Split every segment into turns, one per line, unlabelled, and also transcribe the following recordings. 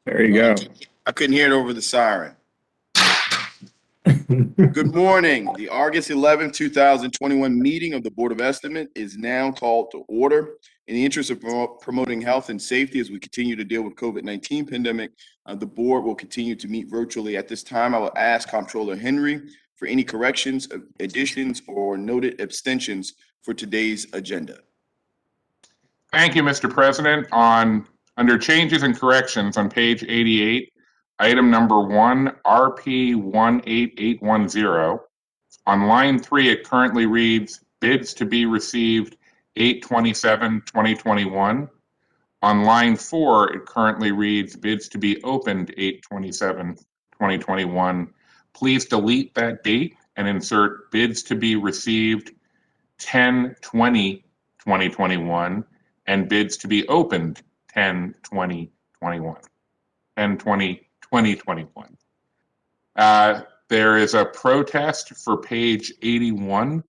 There you go.
I couldn't hear it over the siren. Good morning. The August 11, 2021 meeting of the Board of Estimate is now called to order. In the interest of promoting health and safety as we continue to deal with COVID-19 pandemic, the board will continue to meet virtually. At this time, I will ask Comptroller Henry for any corrections, additions, or noted abstentions for today's agenda.
Thank you, Mr. President. Under changes and corrections on page 88, item number 1, RP 18810. On line 3, it currently reads bids to be received 8/27/2021. On line 4, it currently reads bids to be opened 8/27/2021. Please delete that date and insert bids to be received 10/20/2021 and bids to be opened 10/20/21. 10/20/2021. There is a protest for page 81,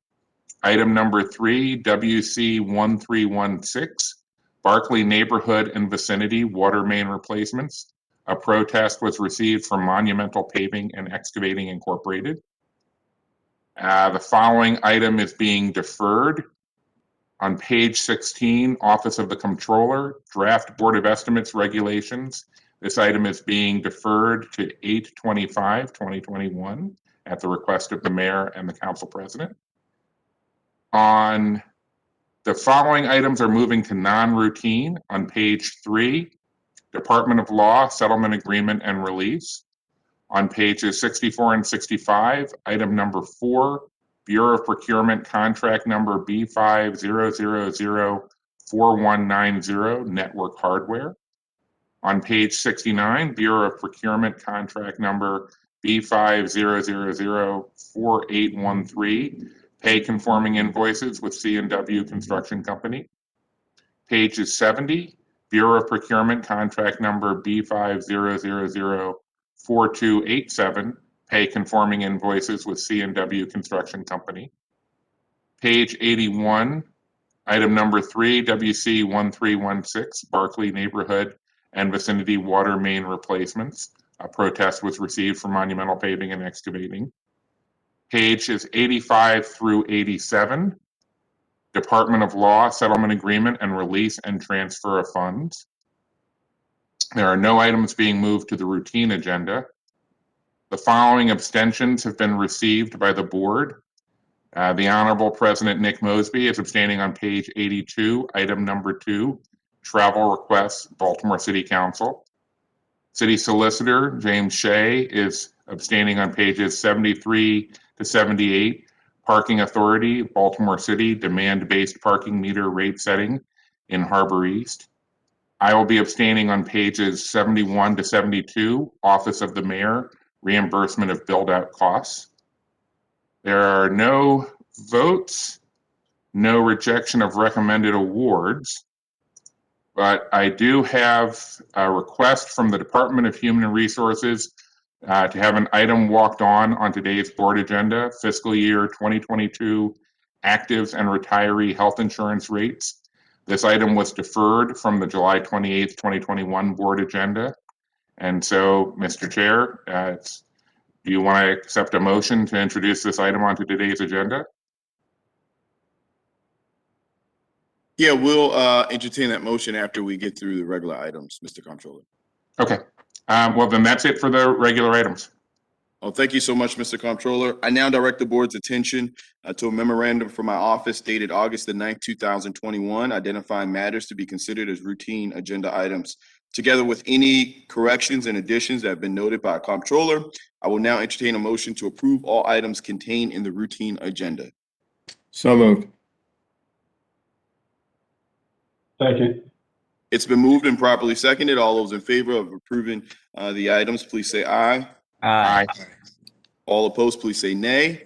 item number 3, WC 1316, Barclay Neighborhood and Vicinity Water Main Replacements. A protest was received from Monumental Paving and Excavating Incorporated. The following item is being deferred. On page 16, Office of the Comptroller, Draft Board of Estimates Regulations. This item is being deferred to 8/25/2021 at the request of the Mayor and the Council President. On the following items are moving to non-routine. On page 3, Department of Law, Settlement Agreement and Release. On pages 64 and 65, item number 4, Bureau of Procurement contract number B50004190, Network Hardware. On page 69, Bureau of Procurement contract number B50004813, pay conforming invoices with C&W Construction Company. Pages 70, Bureau of Procurement contract number B50004287, pay conforming invoices with C&W Construction Company. Page 81, item number 3, WC 1316, Barclay Neighborhood and Vicinity Water Main Replacements. A protest was received from Monumental Paving and Excavating. Pages 85 through 87, Department of Law, Settlement Agreement and Release and Transfer of Funds. There are no items being moved to the routine agenda. The following abstentions have been received by the board. The Honorable President Nick Mosby is abstaining on page 82, item number 2, travel requests, Baltimore City Council. City Solicitor James Shea is abstaining on pages 73 to 78, Parking Authority, Baltimore City, demand-based parking meter rate setting in Harbor East. I will be abstaining on pages 71 to 72, Office of the Mayor, reimbursement of build-out costs. There are no votes, no rejection of recommended awards, but I do have a request from the Department of Human Resources to have an item walked on today's board agenda, fiscal year 2022 actives and retiree health insurance rates. This item was deferred from the July 28th, 2021 board agenda. And so, Mr. Chair, do you want to accept a motion to introduce this item onto today's agenda?
Yeah, we'll entertain that motion after we get through the regular items, Mr. Comptroller.
Okay. Well, then that's it for the regular items.
Well, thank you so much, Mr. Comptroller. I now direct the board's attention to a memorandum from my office dated August the 9th, 2021, identifying matters to be considered as routine agenda items. Together with any corrections and additions that have been noted by a comptroller, I will now entertain a motion to approve all items contained in the routine agenda.
So moved.
Second.
It's been moved and properly seconded. All those in favor of approving the items, please say aye.
Aye.
All opposed, please say nay.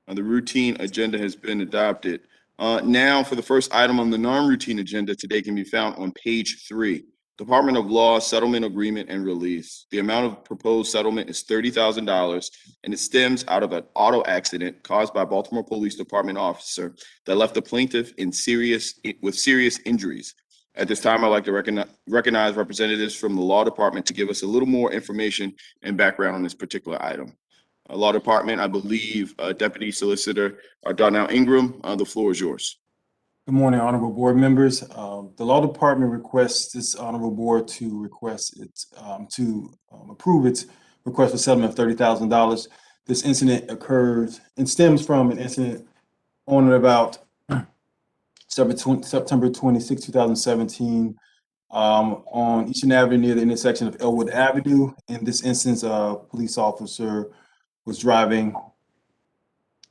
The routine agenda has been adopted. Now for the first item on the non-routine agenda today can be found on page 3. Department of Law Settlement Agreement and Release. The amount of proposed settlement is $30,000 and it stems out of an auto accident caused by Baltimore Police Department officer that left the plaintiff with serious injuries. At this time, I'd like to recognize representatives from the Law Department to give us a little more information and background on this particular item. Law Department, I believe Deputy Solicitor Darnell Ingram, the floor is yours.
Good morning, honorable board members. The Law Department requests this honorable board to approve its request for settlement of $30,000. This incident occurs and stems from an incident on or about September 26, 2017, on Eastern Avenue near the intersection of Elwood Avenue. In this instance, a police officer was driving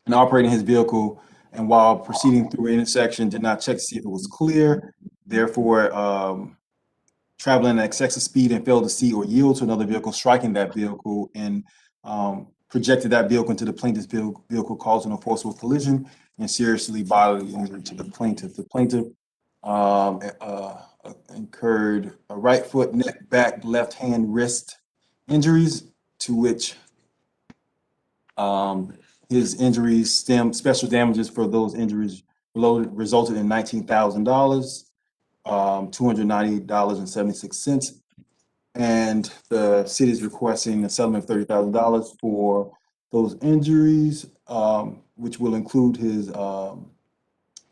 and operating his vehicle, and while proceeding through an intersection, did not check to see if it was clear, therefore traveling at excessive speed and failed to see or yield to another vehicle, striking that vehicle and projected that vehicle into the plaintiff's vehicle, causing a forcible collision and seriously bodily injury to the plaintiff. The plaintiff incurred a right foot, neck, back, left hand, wrist injuries, to which his injuries special damages for those injuries resulted in $19,000, $290.76. And the city is requesting a settlement of $30,000 for those injuries, which will include his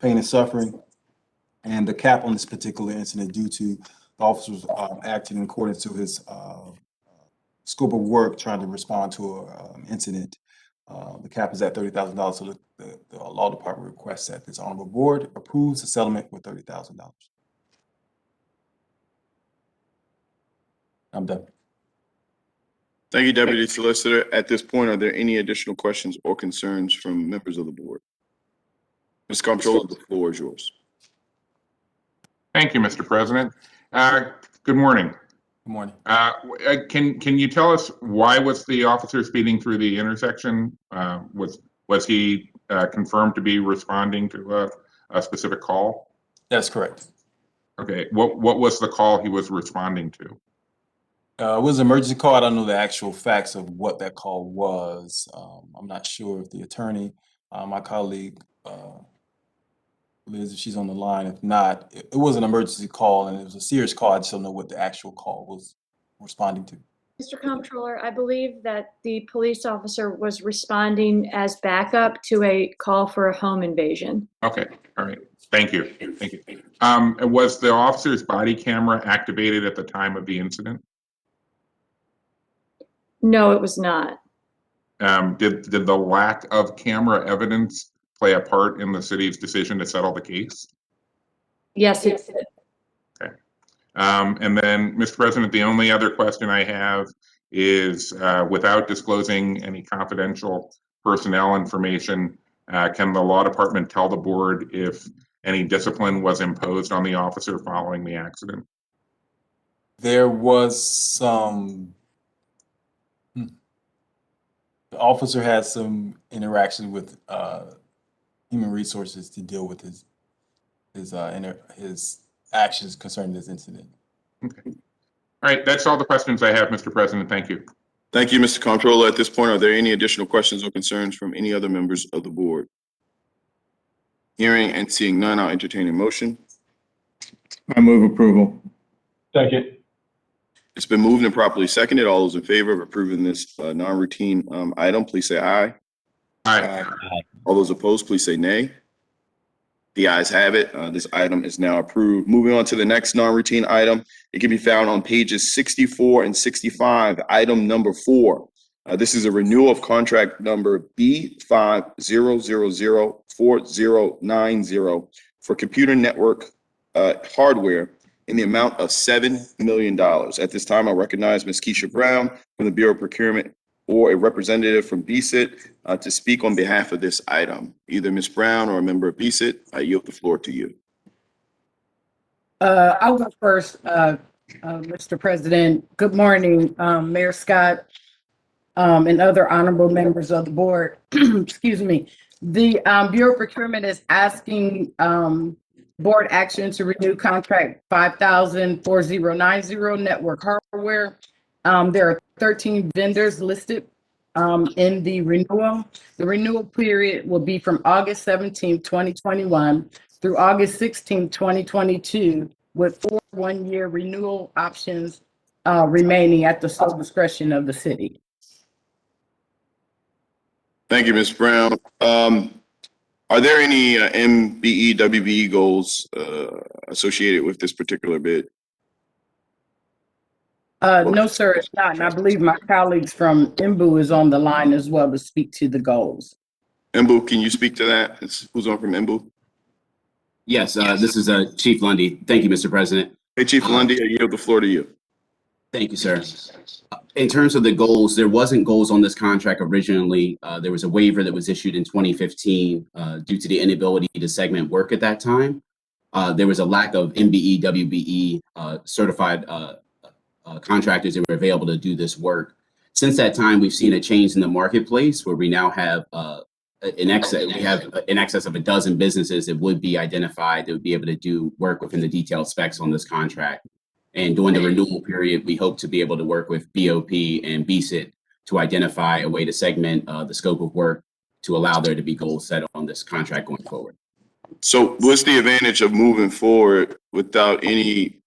pain and suffering, and the cap on this particular incident due to the officers acting in accordance to his scope of work, trying to respond to an incident. The cap is at $30,000, so the Law Department requests that this honorable board approves the settlement with $30,000. I'm done.
Thank you, Deputy Solicitor. At this point, are there any additional questions or concerns from members of the board? Ms. Comptroller, the floor is yours.
Thank you, Mr. President. Good morning.
Good morning.
Can you tell us why was the officer speeding through the intersection? Was he confirmed to be responding to a specific call?
That's correct.
Okay. What was the call he was responding to?
It was an emergency call. I don't know the actual facts of what that call was. I'm not sure if the attorney, my colleague, Liz, if she's on the line. If not, it was an emergency call and it was a serious call. I just don't know what the actual call was responding to.
Mr. Comptroller, I believe that the police officer was responding as backup to a call for a home invasion.
Okay. All right. Thank you. Thank you. Was the officer's body camera activated at the time of the incident?
No, it was not.
Did the lack of camera evidence play a part in the city's decision to settle the case?
Yes, it did.
Okay. And then, Mr. President, the only other question I have is, without disclosing any confidential personnel information, can the Law Department tell the board if any discipline was imposed on the officer following the accident?
There was some. The officer had some interaction with human resources to deal with his actions concerning this incident.
Okay. All right. That's all the questions I have, Mr. President. Thank you.
Thank you, Mr. Comptroller. At this point, are there any additional questions or concerns from any other members of the board? Hearing and seeing none, I'll entertain a motion.
I move approval. Second.
It's been moved and properly seconded. All those in favor of approving this non-routine item, please say aye.
Aye.
All those opposed, please say nay. The ayes have it. This item is now approved. Moving on to the next non-routine item. It can be found on pages 64 and 65, item number 4. This is a renewal of contract number B50004090 for computer network hardware in the amount of $7 million. At this time, I recognize Ms. Keisha Brown from the Bureau of Procurement or a representative from BSIT to speak on behalf of this item. Either Ms. Brown or a member of BSIT, I yield the floor to you.
I'll go first, Mr. President. Good morning, Mayor Scott, and other honorable members of the board. Excuse me. The Bureau of Procurement is asking board action to renew contract 50004090 network hardware. There are 13 vendors listed in the renewal. The renewal period will be from August 17, 2021 through August 16, 2022, with 4 one-year renewal options remaining at the sole discretion of the city.
Thank you, Ms. Brown. Are there any MBE, WBE goals associated with this particular bid?
No, sir, it's not. And I believe my colleagues from MBU is on the line as well to speak to the goals.
MBU, can you speak to that? Who's on from MBU?
Yes, this is Chief Lundy. Thank you, Mr. President.
Hey, Chief Lundy, I yield the floor to you.
Thank you, sir. In terms of the goals, there wasn't goals on this contract originally. There was a waiver that was issued in 2015 due to the inability to segment work at that time. There was a lack of MBE, WBE certified contractors that were available to do this work. Since that time, we've seen a change in the marketplace where we now have in excess of a dozen businesses that would be identified that would be able to do work within the detailed specs on this contract. And during the renewal period, we hope to be able to work with BOP and BSIT to identify a way to segment the scope of work to allow there to be goals set on this contract going forward.
So what's the advantage of moving forward without any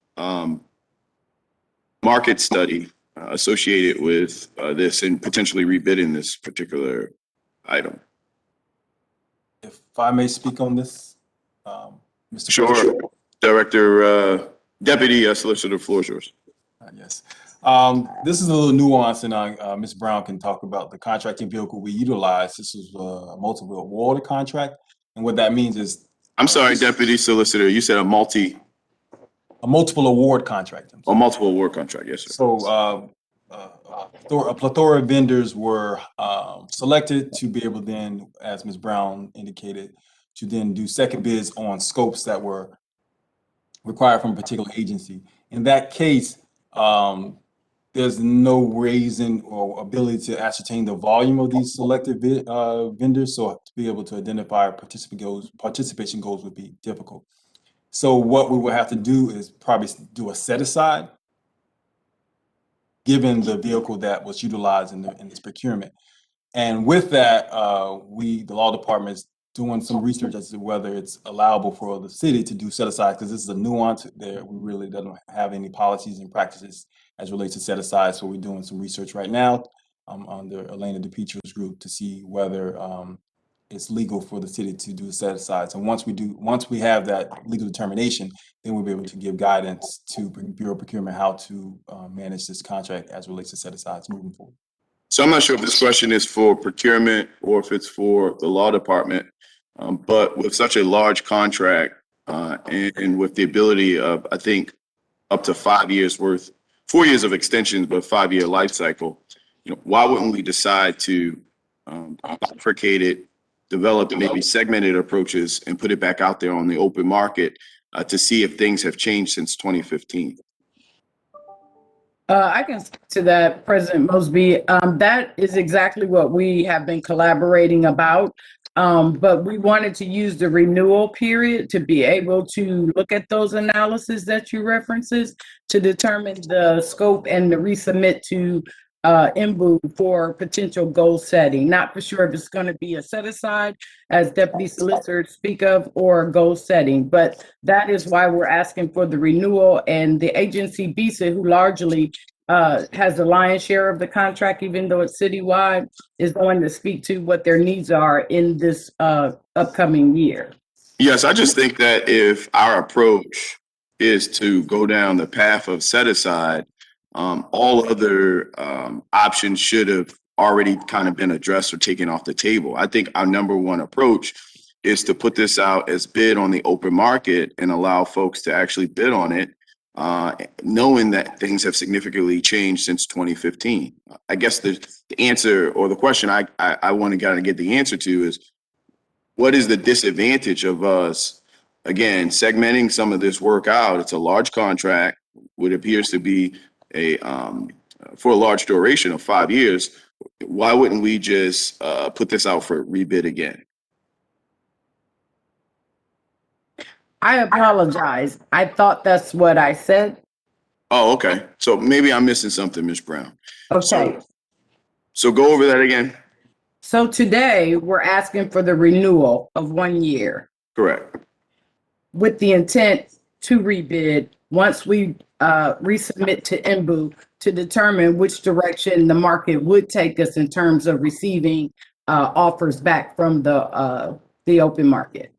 market study associated with this and potentially rebidding this particular item?
If I may speak on this, Mr.
Sure.
President.
Director, Deputy Solicitor, the floor is yours.
Yes. This is a little nuance, and Ms. Brown can talk about the contracting vehicle we utilize. This is a multiple award contract, and what that means is
I'm sorry, Deputy Solicitor, you said a multiple
award contract.
award contract, yes, sir.
So a plethora of vendors were selected to be able then, as Ms. Brown indicated, to then do second bids on scopes that were required from a particular agency. In that case, there's no reason or ability to ascertain the volume of these selected vendors, so to be able to identify participation goals would be difficult. So what we will have to do is probably do a set aside, given the vehicle that was utilized in this procurement. And with that, the law department is doing some research as to whether it's allowable for the city to do set aside, because this is a nuance there. We really don't have any policies and practices as relates to set aside. So we're doing some research right now under Elena DePietro's group to see whether it's legal for the city to do set asides. And once we have that legal determination, then we'll be able to give guidance to Bureau of Procurement how to manage this contract as relates to set asides moving forward.
So I'm not sure if this question is for procurement or if it's for the law department, but with such a large contract and with the ability of, I think, up to 5 years worth, 4 years of extensions, but 5-year life cycle, why wouldn't we decide to bifurcate it, develop maybe segmented approaches and put it back out there on the open market to see if things have changed since 2015?
I can speak to that, President Mosby. That is exactly what we have been collaborating about. But we wanted to use the renewal period to be able to look at those analysis that you references to determine the scope and to resubmit to MBU for potential goal setting. Not for sure if it's going to be a set aside, as Deputy Solicitor speak of, or goal setting. But that is why we're asking for the renewal, and the agency BSIT, who largely has the lion's share of the contract, even though it's citywide, is going to speak to what their needs are in this upcoming year.
Yes, I just think that if our approach is to go down the path of set aside, all other options should have already kind of been addressed or taken off the table. I think our number one approach is to put this out as bid on the open market and allow folks to actually bid on it, knowing that things have significantly changed since 2015. I guess the answer, or the question I want to kind of get the answer to, is what is the disadvantage of us, again, segmenting some of this work out? It's a large contract, what appears to be for a large duration of 5 years. Why wouldn't we just put this out for rebid again?
I apologize. I thought that's what I said.
Oh, okay. So maybe I'm missing something, Ms. Brown.
Okay.
So go over that again.
So today we're asking for the renewal of 1 year
Correct.
with the intent to rebid once we resubmit to MBU to determine which direction the market would take us in terms of receiving offers back from the open market.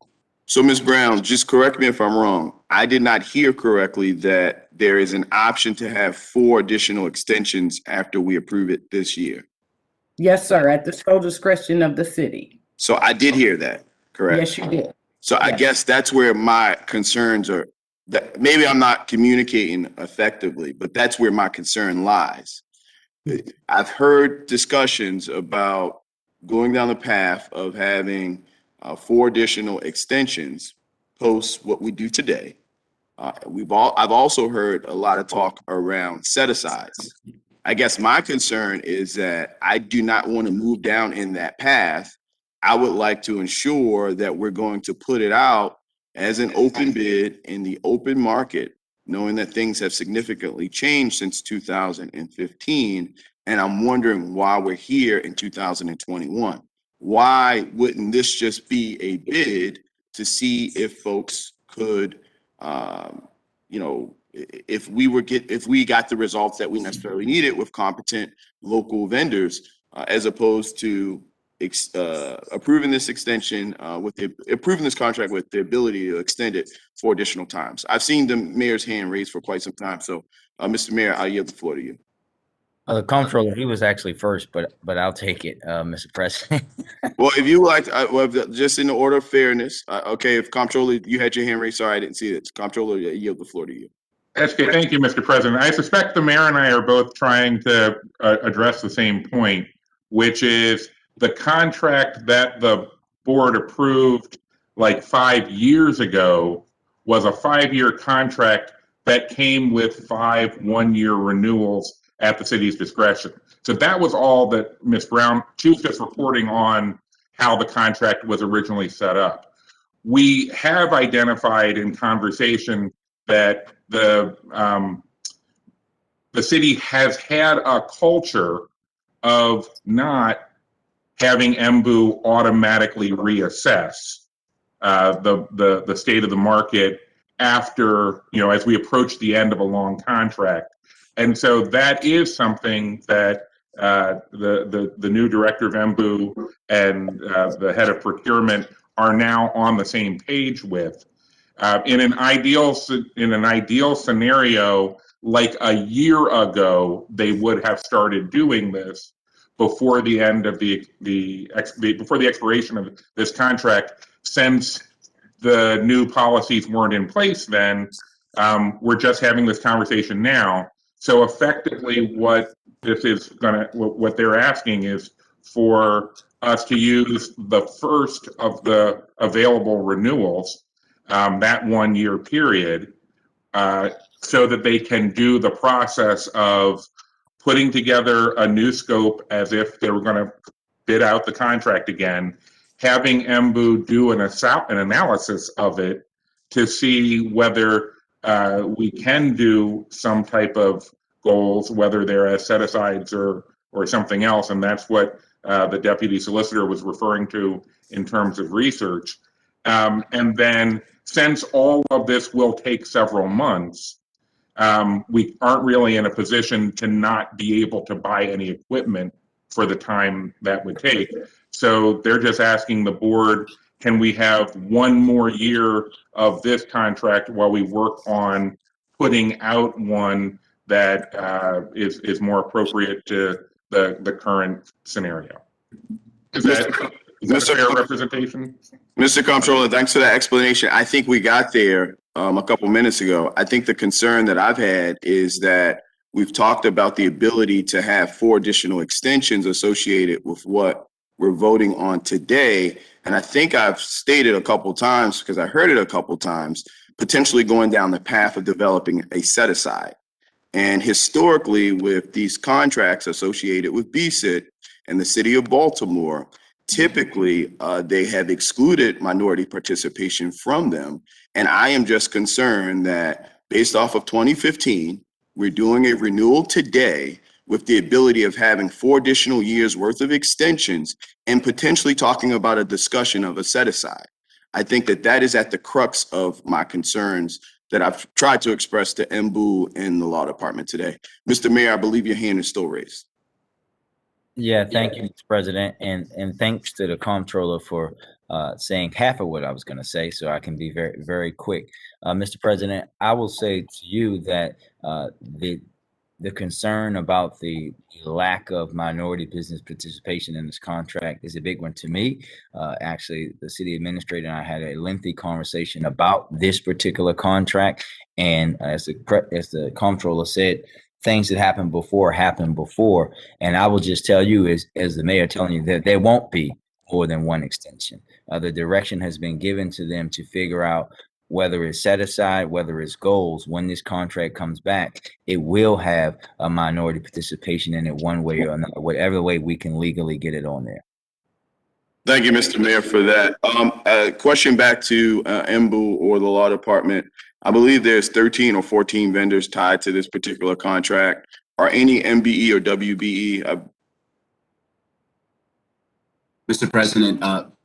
So, Ms. Brown, just correct me if I'm wrong. I did not hear correctly that there is an option to have 4 additional extensions after we approve it this year.
Yes, sir, at the sole discretion of the city.
So I did hear that, correct?
Yes, you did.
So I
Yes.
guess that's where my concerns are, that maybe I'm not communicating effectively, but that's where my concern lies. I've heard discussions about going down the path of having 4 additional extensions post what we do today. I've also heard a lot of talk around set-asides. I guess my concern is that I do not want to move down in that path. I would like to ensure that we're going to put it out as an open bid in the open market, knowing that things have significantly changed since 2015. And I'm wondering why we're here in 2021. Why wouldn't this just be a bid to see if folks could, if we got the results that we necessarily needed with competent local vendors, as opposed to approving this extension approving this contract with the ability to extend it 4 additional times. I've seen the mayor's hand raised for quite some time. So, Mr. Mayor, I'll yield the floor to you.
The comptroller, he was actually first, but I'll take it, Mr. President.
Well, if you like, just in the order of fairness, okay, if comptroller, you had your hand raised, sorry, I didn't see it. Comptroller, I yield the floor to you.
Okay, thank you, Mr. President. I suspect the mayor and I are both trying to address the same point, which is the contract that the board approved like 5 years ago was a 5-year contract that came with 5 one-year renewals at the city's discretion. So that was all that Ms. Brown, she was just reporting on how the contract was originally set up. We have identified in conversation that the city has had a culture of not having MBU automatically reassess the state of the market after, as we approach the end of a long contract. And so that is something that the new director of MBU and the head of procurement are now on the same page with. In an ideal scenario, like a year ago, they would have started doing this before the end of before the expiration of this contract. Since the new policies weren't in place then, we're just having this conversation now. So effectively, what they're asking is for us to use the first of the available renewals, that 1-year period, so that they can do the process of putting together a new scope as if they were going to bid out the contract again, having MBU do an analysis of it to see whether we can do some type of goals, whether they're as set-asides or something else. And that's what the deputy solicitor was referring to in terms of research. And then, since all of this will take several months, we aren't really in a position to not be able to buy any equipment for the time that would take. So they're just asking the board, can we have 1 more year of this contract while we work on putting out one that is more appropriate to the current scenario? Is that a fair representation?
Mr. Comptroller, thanks for that explanation. I think we got there a couple minutes ago. I think the concern that I've had is that we've talked about the ability to have 4 additional extensions associated with what we're voting on today. And I think I've stated a couple times, because I heard it a couple times, potentially going down the path of developing a set-aside. And historically, with these contracts associated with BSIT and the city of Baltimore, typically they have excluded minority participation from them. And I am just concerned that based off of 2015, we're doing a renewal today with the ability of having 4 additional years worth of extensions and potentially talking about a discussion of a set aside. I think that is at the crux of my concerns that I've tried to express to MBU and the law department today. Mr. Mayor, I believe your hand is still raised.
Yeah, thank you, Mr. President, and thanks to the comptroller for saying half of what I was going to say, so I can be very, very quick. Mr. President, I will say to you that the concern about the lack of minority business participation in this contract is a big one to me. Actually, the city administrator and I had a lengthy conversation about this particular contract, and as the comptroller said, things that happened before, and I will just tell you, as the mayor telling you, that there won't be more than one extension. The direction has been given to them to figure out whether it's set aside, whether it's goals. When this contract comes back, it will have a minority participation in it one way or another, whatever way we can legally get it on there.
Thank you, Mr. Mayor, for that. Question back to MBU or the law department. I believe there's 13 or 14 vendors tied to this particular contract. Are any MBE or WBE?
Mr. President,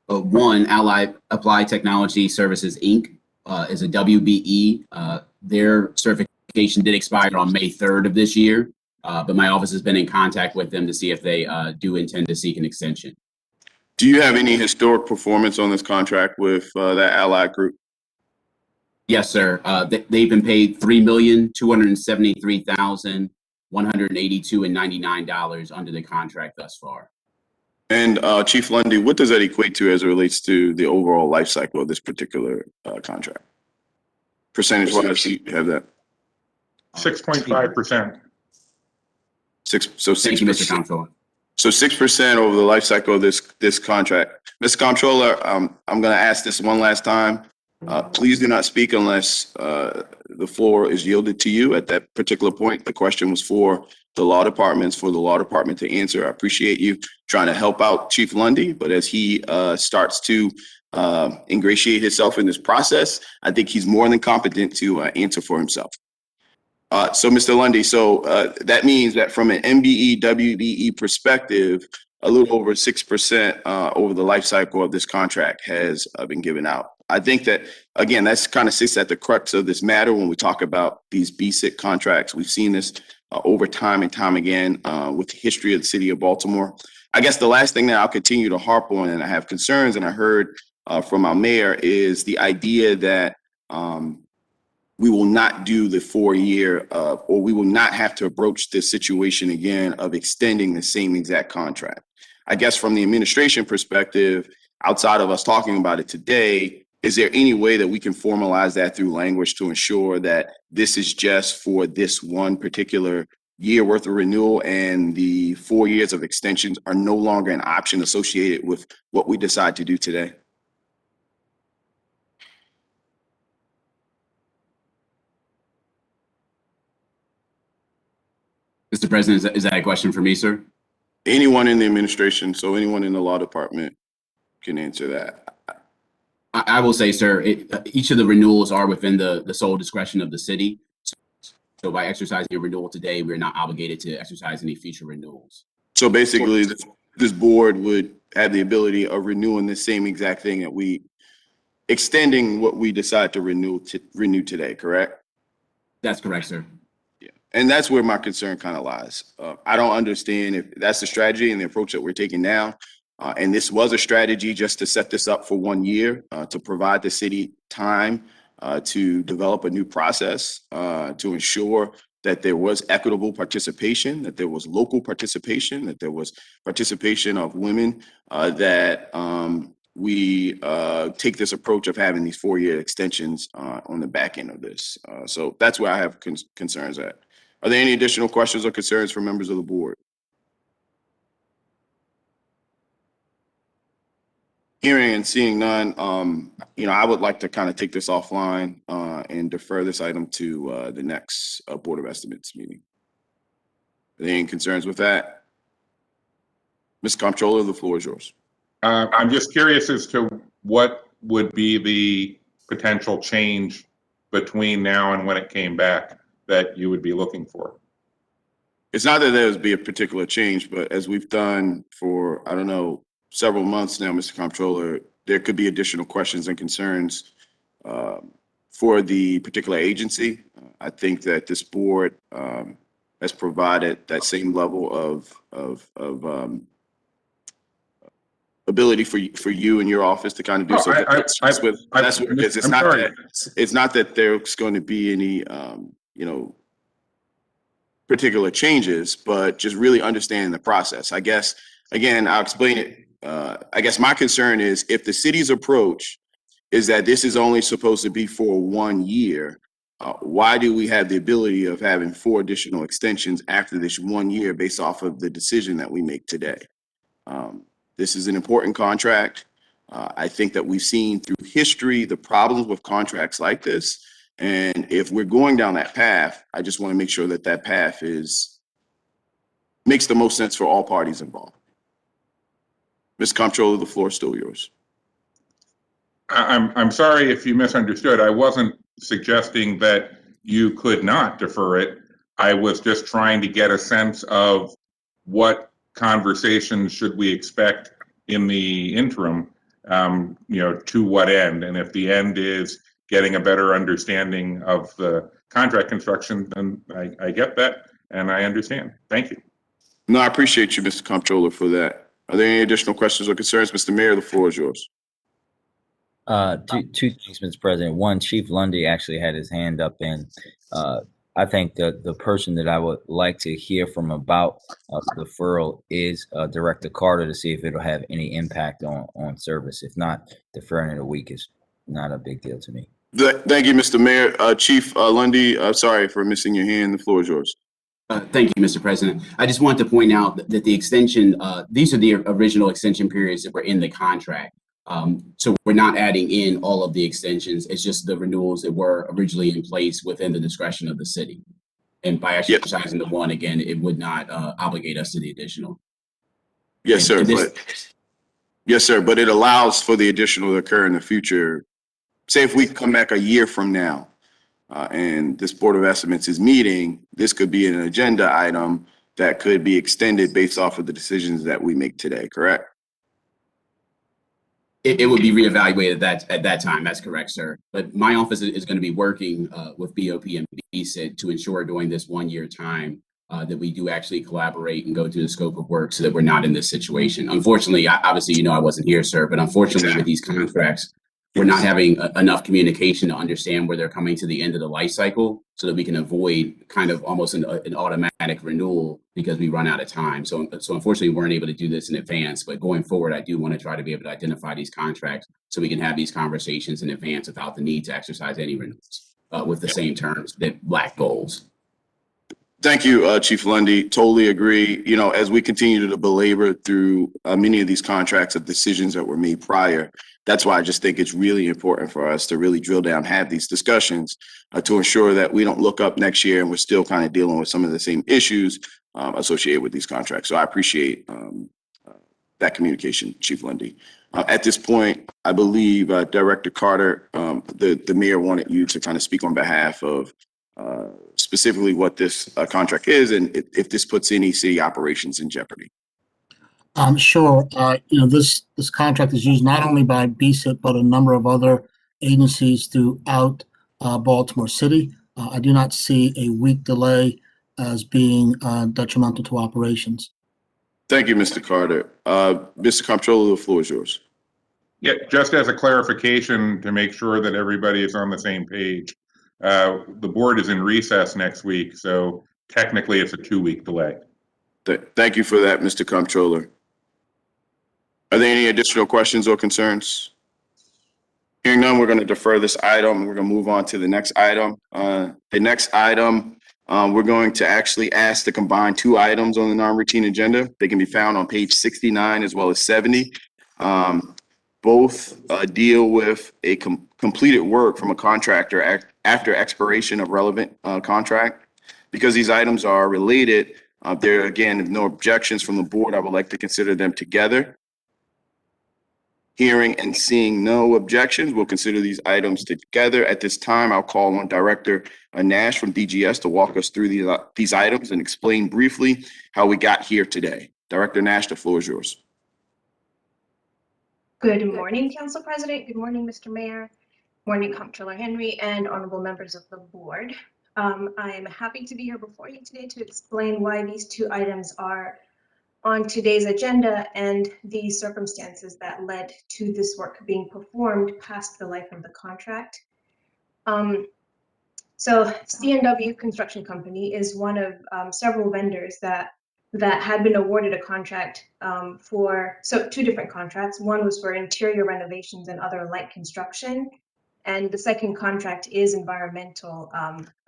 one, Allied Applied Technology Services, Inc. Is a WBE. Their certification did expire on May 3rd of this year, but my office has been in contact with them to see if they do intend to seek an extension.
Do you have any historic performance on this contract with that Allied group?
Yes, sir. They've been paid $3,273,182.99 under the contract thus far.
And Chief Lundy, what does that equate to as it relates to the overall life cycle of this particular contract? Percentage-wise, you have that?
6.5%.
So 6%.
Thank you, Mr. Comptroller.
So 6% over the life cycle of this contract. Mr. Comptroller, I'm going to ask this one last time. Please do not speak unless the floor is yielded to you at that particular point. The question was for the law department, for the law department to answer. I appreciate you trying to help out Chief Lundy, but as he starts to ingratiate himself in this process, I think he's more than competent to answer for himself. So Mr. Lundy, that means that from an MBE, WBE perspective, a little over 6% over the life cycle of this contract has been given out. I think that, again, that's kind of sits at the crux of this matter when we talk about these BSIC contracts. We've seen this over time and time again with the history of the city of Baltimore. I guess the last thing that I'll continue to harp on, and I have concerns, and I heard from our mayor, is the idea that we will not do the 4-year or we will not have to broach this situation again of extending the same exact contract. I guess from the administration perspective, outside of us talking about it today, is there any way that we can formalize that through language to ensure that this is just for this one particular year worth of renewal and the 4 years of extensions are no longer an option associated with what we decide to do today?
Mr. President, is that a question for me, sir?
Anyone in the administration, so anyone in the law department can answer that.
I will say, sir, each of the renewals are within the sole discretion of the city. So by exercising a renewal today, we're not obligated to exercise any future renewals.
So basically, this board would have the ability of renewing the same exact thing that extending what we decide to renew today, correct?
That's correct, sir.
Yeah, and that's where my concern kind of lies. I don't understand if that's the strategy and the approach that we're taking now. And this was a strategy just to set this up for 1 year, to provide the city time to develop a new process, to ensure that there was equitable participation, that there was local participation, that there was participation of women, that we take this approach of having these 4-year extensions on the back end of this. So that's where I have concerns at. Are there any additional questions or concerns from members of the board? Hearing and seeing none, I would like to kind of take this offline and defer this item to the next Board of Estimates meeting. Are there any concerns with that? Ms. Comptroller, the floor is yours.
I'm just curious as to what would be the potential change between now and when it came back that you would be looking for.
It's not that there would be a particular change, but as we've done for, I don't know, several months now, Mr. Comptroller, there could be additional questions and concerns for the particular agency. I think that this board has provided that same level of ability for you and your office to kind of do
Oh,
so. That's what, because
I'm sorry.
it's not that there's going to be any particular changes, but just really understanding the process. I guess, again, I'll explain it. I guess my concern is if the city's approach is that this is only supposed to be for 1 year, why do we have the ability of having 4 additional extensions after this 1 year based off of the decision that we make today? This is an important contract. I think that we've seen through history the problems with contracts like this. And if we're going down that path, I just want to make sure that that path makes the most sense for all parties involved. Mr. Comptroller, the floor is still yours.
I'm sorry if you misunderstood. I wasn't suggesting that you could not defer it. I was just trying to get a sense of what conversations should we expect in the interim, to what end. And if the end is getting a better understanding of the contract construction, then I get that and I understand. Thank you.
No, I appreciate you, Mr. Comptroller, for that. Are there any additional questions or concerns? Mr. Mayor, the floor is yours.
Two things, Mr. President. One, Chief Lundy actually had his hand up, and I think that the person that I would like to hear from about the deferral is Director Carter, to see if it'll have any impact on service. If not, deferring it a week is not a big deal to me.
Thank you, Mr. Mayor. Chief Lundy, sorry for missing your hand. The floor is yours.
Thank you, Mr. President. I just wanted to point out that the extension, these are the original extension periods that were in the contract. So we're not adding in all of the extensions. It's just the renewals that were originally in place within the discretion of the city. And by exercising the one, again, it would not obligate us to the additional.
Yes, sir. Yes, sir. But it allows for the additional to occur in the future. Say if we come back a year from now and this Board of Estimates is meeting, this could be an agenda item that could be extended based off of the decisions that we make today, correct?
It would be reevaluated at that time. That's correct, sir. But my office is going to be working with BOP and BSID to ensure during this 1 year time that we do actually collaborate and go through the scope of work so that we're not in this situation. Unfortunately, obviously, I wasn't here, sir, but unfortunately with these contracts, we're not having enough communication to understand where they're coming to the end of the life cycle so that we can avoid kind of almost an automatic renewal because we run out of time. So unfortunately, we weren't able to do this in advance, but going forward, I do want to try to be able to identify these contracts so we can have these conversations in advance without the need to exercise any renewals with the same terms that lack goals.
Thank you, Chief Lundy. Totally agree. As we continue to belabor through many of these contracts of decisions that were made prior, that's why I just think it's really important for us to really drill down, have these discussions to ensure that we don't look up next year and we're still kind of dealing with some of the same issues associated with these contracts. So I appreciate that communication, Chief Lundy. At this point, I believe Director Carter, the mayor wanted you to kind of speak on behalf of specifically what this contract is and if this puts any city operations in jeopardy.
Sure. This contract is used not only by BSID, but a number of other agencies throughout Baltimore City. I do not see a week delay as being detrimental to operations.
Thank you, Mr. Carter. Mr. Comptroller, the floor is yours.
Yeah, just as a clarification to make sure that everybody is on the same page, the board is in recess next week, so technically it's a 2-week delay.
Thank you for that, Mr. Comptroller. Are there any additional questions or concerns? Hearing none, we're going to defer this item. We're going to move on to the next item. The next item, we're going to actually ask to combine 2 items on the non-routine agenda. They can be found on page 69 as well as 70. Both deal with a completed work from a contractor after expiration of relevant contract. Because these items are related, there again, if no objections from the board, I would like to consider them together. Hearing and seeing no objections, we'll consider these items together. At this time, I'll call on Director Nash from DGS to walk us through these items and explain briefly how we got here today. Director Nash, the floor is yours.
Good morning, Council President. Good morning, Mr. Mayor. Morning, Comptroller Henry and honorable members of the board. I am happy to be here before you today to explain why these two items are on today's agenda and the circumstances that led to this work being performed past the life of the contract. So C&W Construction Company is one of several vendors that had been awarded a contract for two different contracts. One was for interior renovations and other light construction, and the second contract is environmental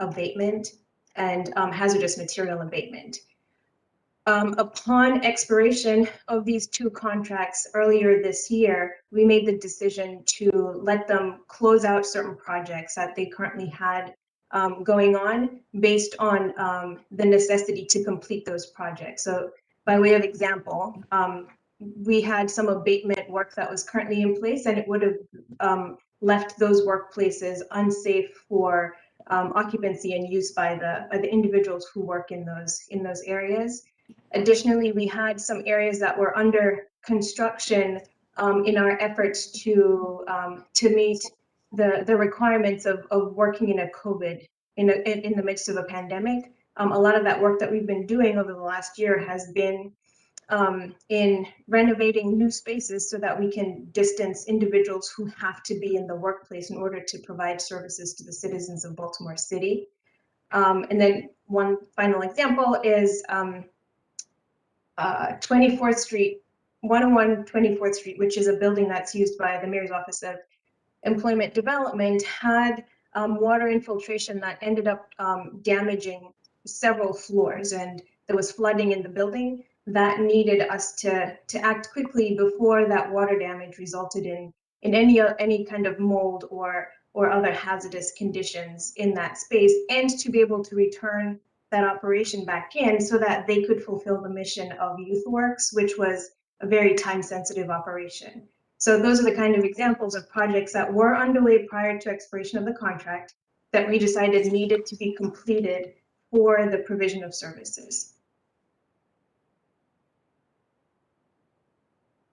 abatement and hazardous material abatement. Upon expiration of these two contracts earlier this year, we made the decision to let them close out certain projects that they currently had going on based on the necessity to complete those projects. So by way of example, we had some abatement work that was currently in place, and it would have left those workplaces unsafe for occupancy and use by the individuals who work in those areas. Additionally, we had some areas that were under construction in our efforts to meet the requirements of working in a COVID in the midst of a pandemic. A lot of that work that we've been doing over the last year has been in renovating new spaces so that we can distance individuals who have to be in the workplace in order to provide services to the citizens of Baltimore City. And then one final example is 24th Street, 101 24th Street, which is a building that's used by the Mayor's Office of Employment Development, had water infiltration that ended up damaging several floors, and there was flooding in the building that needed us to act quickly before that water damage resulted in any kind of mold or other hazardous conditions in that space, and to be able to return that operation back in so that they could fulfill the mission of YouthWorks, which was a very time-sensitive operation. So those are the kind of examples of projects that were underway prior to expiration of the contract that we decided needed to be completed for the provision of services.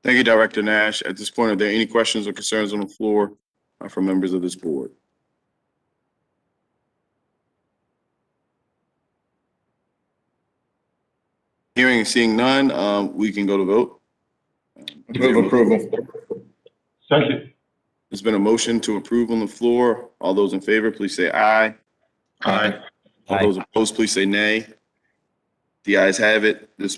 Thank you, Director Nash. At this point, are there any questions or concerns on the floor from members of this board? Hearing and seeing none, we can go to vote.
Move approval. Second.
There's been a motion to approve on the floor. All those in favor, please say aye.
Aye.
All those opposed, please say nay. The ayes have it. This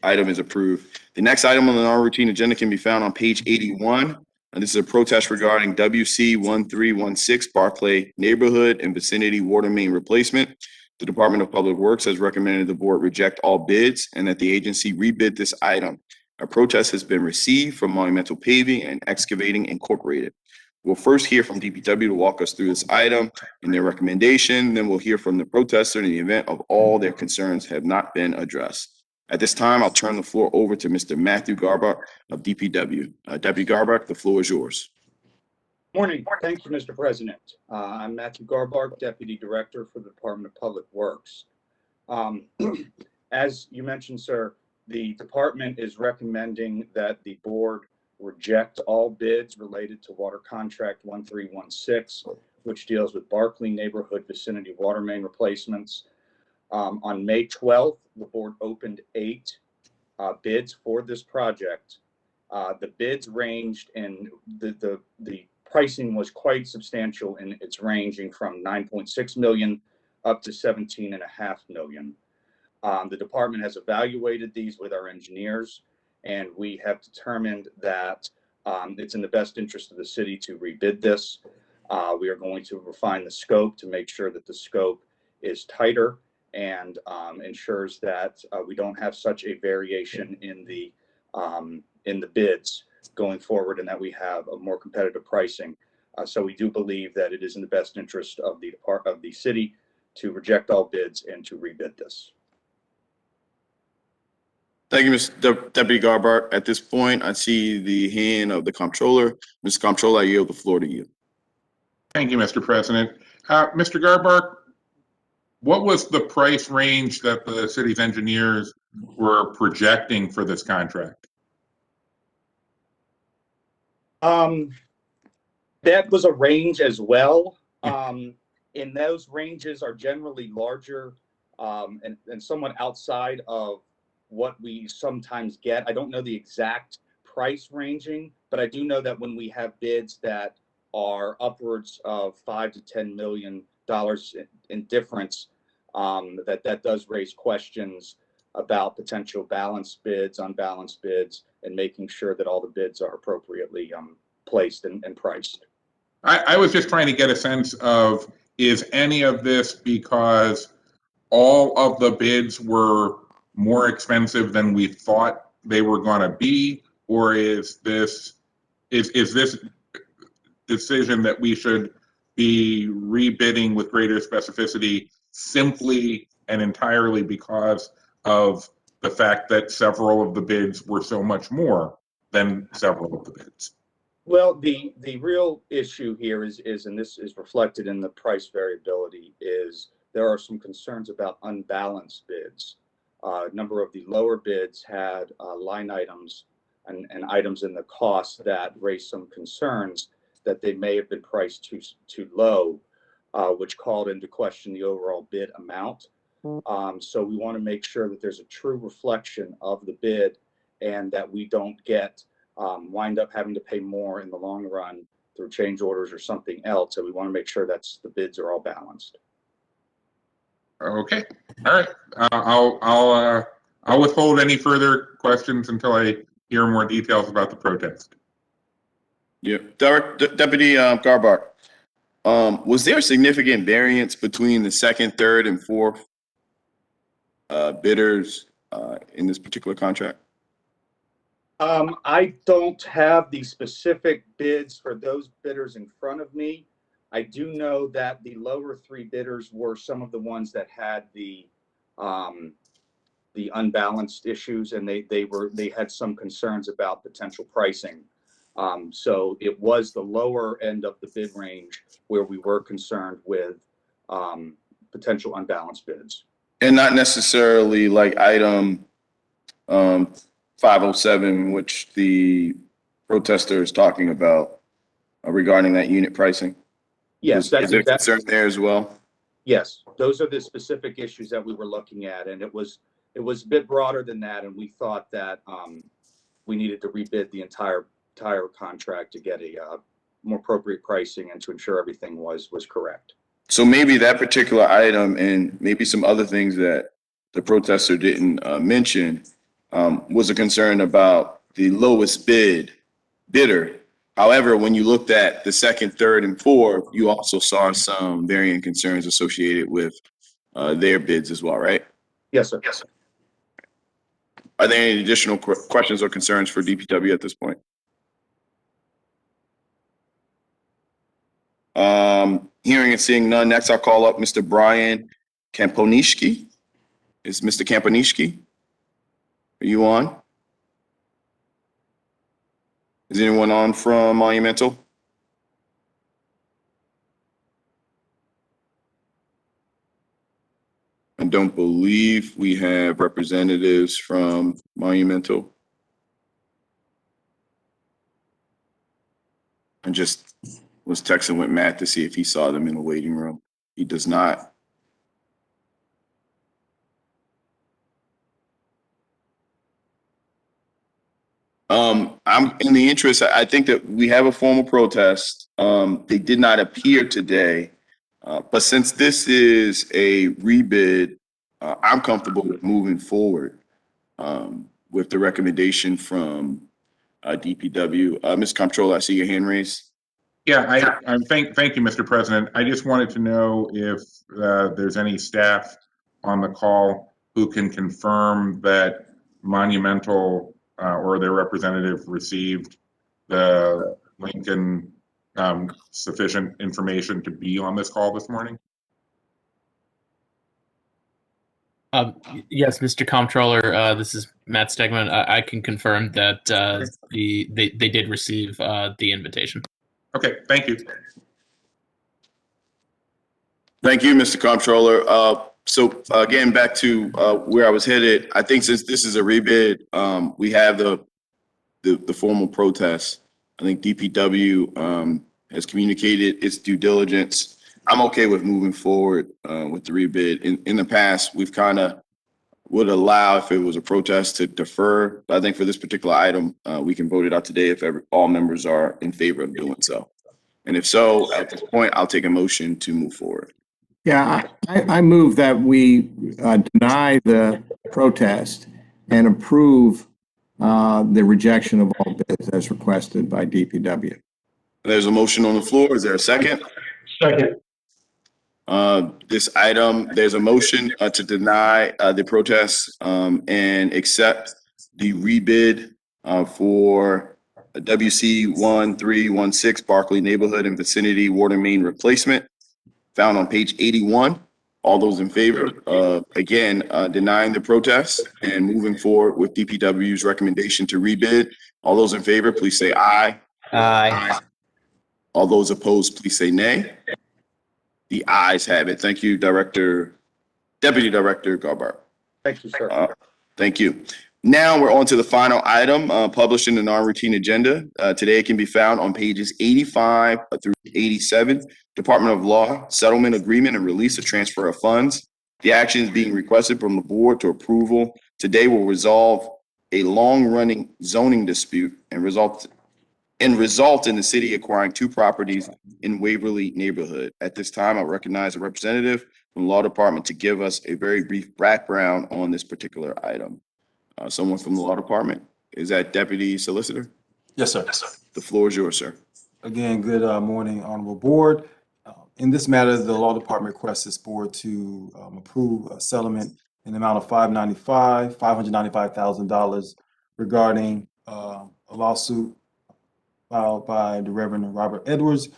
item is approved. The next item on the non-routine agenda can be found on page 81. And this is a protest regarding WC 1316 Barclay Neighborhood and Vicinity Water Main Replacement. The Department of Public Works has recommended the board reject all bids and that the agency rebid this item. A protest has been received from Monumental Paving and Excavating Incorporated. We'll first hear from DPW to walk us through this item and their recommendation. Then we'll hear from the protester in the event of all their concerns have not been addressed. At this time, I'll turn the floor over to Mr. Matthew Garbach of DPW. Deputy Garbach, the floor is yours.
Morning. Thank you, Mr. President. I'm Matthew Garbach, Deputy Director for the Department of Public Works. As you mentioned, sir, the department is recommending that the board reject all bids related to water contract 1316, which deals with Barclay Neighborhood Vicinity Water Main Replacements. On May 12th, the board opened 8 bids for this project. The bids ranged in the pricing was quite substantial, and it's ranging from 9.6 million up to 17.5 million. The department has evaluated these with our engineers, and we have determined that it's in the best interest of the city to rebid this. We are going to refine the scope to make sure that the scope is tighter and ensures that we don't have such a variation in the bids going forward, and that we have a more competitive pricing. So we do believe that it is in the best interest of the city to reject all bids and to rebid this.
Thank you, Mr. Deputy Garbach. At this point, I see the hand of the comptroller. Mr. Comptroller, I yield the floor to you.
Thank you, Mr. President. Mr. Garbach, what was the price range that the city's engineers were projecting for this contract?
That was a range as well. And those ranges are generally larger and somewhat outside of what we sometimes get. I don't know the exact price ranging, but I do know that when we have bids that are upwards of $5 to $10 million in difference, that does raise questions about potential balanced bids, unbalanced bids, and making sure that all the bids are appropriately placed and priced.
I was just trying to get a sense of, is any of this because all of the bids were more expensive than we thought they were going to be, or is this decision that we should be rebidding with greater specificity simply and entirely because of the fact that several of the bids were so much more than several of the bids?
Well, the real issue here is, and this is reflected in the price variability, is there are some concerns about unbalanced bids. A number of the lower bids had line items and items in the cost that raised some concerns that they may have been priced too low, which called into question the overall bid amount. So we want to make sure that there's a true reflection of the bid and that we don't wind up having to pay more in the long run through change orders or something else. So we want to make sure that the bids are all balanced.
Okay, all right. I'll withhold any further questions until I hear more details about the protest.
Yeah, Deputy Garbar, was there a significant variance between the second, third, and fourth bidders in this particular contract?
I don't have the specific bids for those bidders in front of me. I do know that the lower three bidders were some of the ones that had the unbalanced issues, and they had some concerns about potential pricing. So it was the lower end of the bid range where we were concerned with potential unbalanced bids.
And not necessarily like item 507, which the protester is talking about regarding that unit pricing.
Yes,
is there concern there as well?
Yes, those are the specific issues that we were looking at, and it was a bit broader than that, and we thought that we needed to rebid the entire contract to get a more appropriate pricing and to ensure everything was correct.
So maybe that particular item and maybe some other things that the protester didn't mention was a concern about the lowest bidder. However, when you looked at the second, third, and fourth, you also saw some varying concerns associated with their bids as well, right?
Yes, sir.
Yes, sir. Are there any additional questions or concerns for DPW at this point? Hearing and seeing none, next I'll call up Mr. Brian Kamponishki. Is Mr. Kamponishki? Are you on? Is anyone on from Monumental? I don't believe we have representatives from Monumental. I just was texting with Matt to see if he saw them in the waiting room. He does not. I'm in the interest, I think that we have a formal protest. They did not appear today, but since this is a rebid, I'm comfortable with moving forward with the recommendation from DPW. Ms. Comptroller, I see your hand raised.
Yeah, thank you, Mr. President. I just wanted to know if there's any staff on the call who can confirm that Monumental or their representative received the link and sufficient information to be on this call this morning.
Yes, Mr. Comptroller, this is Matt Stegman. I can confirm that they did receive the invitation.
Okay, thank you.
Thank you, Mr. Comptroller. So again, back to where I was headed. I think since this is a rebid, we have the formal protest. I think DPW has communicated its due diligence. I'm okay with moving forward with the rebid. In the past, we've kind of would allow, if it was a protest, to defer. But I think for this particular item, we can vote it out today if all members are in favor of doing so. And if so, at this point, I'll take a motion to move forward.
Yeah, I move that we deny the protest and approve the rejection of all bids as requested by DPW.
There's a motion on the floor. Is there a second?
Second.
This item, there's a motion to deny the protest and accept the rebid for WC 1316 Barclay Neighborhood and Vicinity Water Main Replacement, found on page 81. All those in favor, again, denying the protest and moving forward with DPW's recommendation to rebid. All those in favor, please say aye.
Aye.
All those opposed, please say nay. The ayes have it. Thank you, Deputy Director Garbart.
Thank you, sir.
Thank you. Now we're on to the final item published in the non-routine agenda. Today it can be found on pages 85 through 87. Department of Law, settlement agreement and release of transfer of funds. The actions being requested from the board to approval today will resolve a long-running zoning dispute and result in the city acquiring 2 properties in Waverly neighborhood. At this time, I recognize a representative from the law department to give us a very brief background on this particular item. Someone from the law department. Is that Deputy Solicitor?
Yes, sir.
The floor is yours, sir.
Again, good morning, honorable board. In this matter, the law department requests this board to approve a settlement in the amount of $595,000 regarding a lawsuit filed by the Reverend Robert Edwards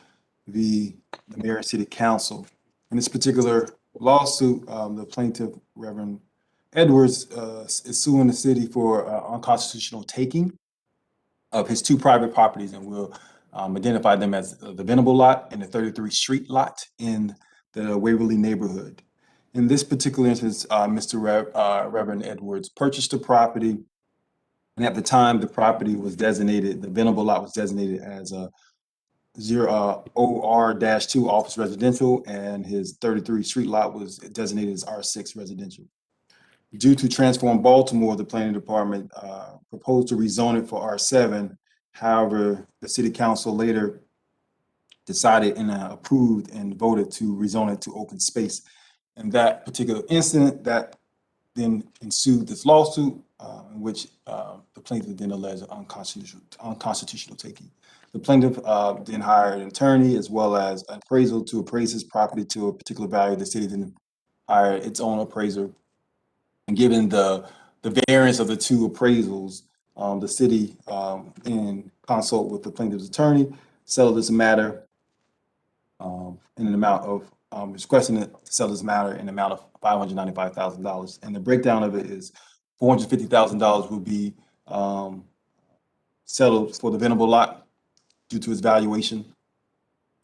v. the Mayor and City Council. In this particular lawsuit, the plaintiff, Reverend Edwards, is suing the city for unconstitutional taking of his 2 private properties, and we'll identify them as the Venable Lot and the 33 Street Lot in the Waverly neighborhood. In this particular instance, Reverend Edwards purchased the property, and at the time the property was designated, the Venable Lot was designated as a OR-2 office residential, and his 33 Street Lot was designated as R6 residential. Due to Transform Baltimore, the planning department proposed to rezone it for R7. However, the city council later decided and approved and voted to rezone it to open space. In that particular incident, that then ensued this lawsuit in which the plaintiff then alleged unconstitutional taking. The plaintiff then hired an attorney as well as an appraisal to appraise his property to a particular value. The city then hired its own appraiser. And given the variance of the 2 appraisals, the city, in consult with the plaintiff's attorney, settled this matter in an amount of, requesting to settle this matter in an amount of $595,000. And the breakdown of it is $450,000 will be settled for the Venable Lot due to its valuation,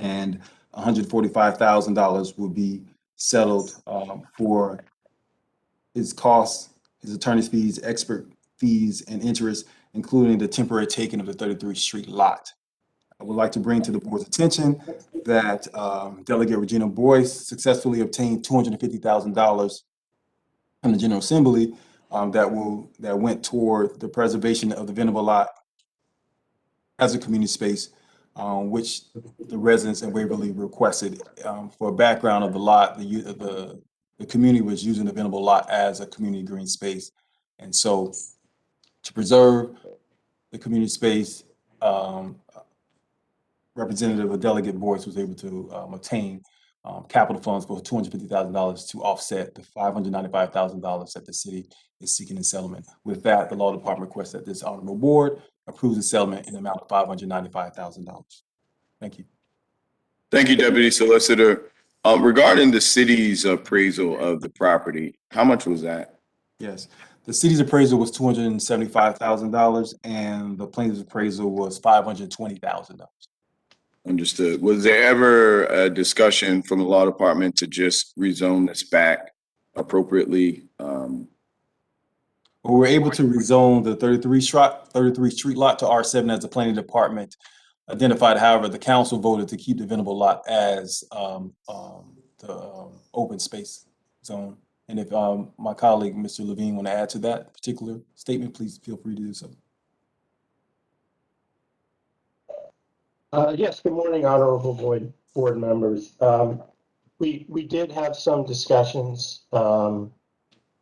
and $145,000 will be settled for his costs, his attorney's fees, expert fees, and interest, including the temporary taking of the 33 Street Lot. I would like to bring to the board's attention that Delegate Regina Boyce successfully obtained $250,000 from the General Assembly that went toward the preservation of the Venable Lot as a community space, which the residents in Waverly requested. For a background of the lot, the community was using the Venable Lot as a community green space. And so to preserve the community space, Representative Delegate Boyce was able to obtain capital funds for $250,000 to offset the $595,000 that the city is seeking in settlement. With that, the law department requests that this honorable board approves the settlement in the amount of $595,000. Thank you.
Thank you, Deputy Solicitor. Regarding the city's appraisal of the property, how much was that?
Yes, the city's appraisal was $275,000 and the plaintiff's appraisal was $520,000.
Understood. Was there ever a discussion from the law department to just rezone this back appropriately?
We were able to rezone the 33 Street Lot to R7 as the planning department identified. However, the council voted to keep the Venable lot as the open space zone. And if my colleague, Mr. Levine, want to add to that particular statement, please feel free to do so.
Yes, good morning, honorable board members. We did have some discussions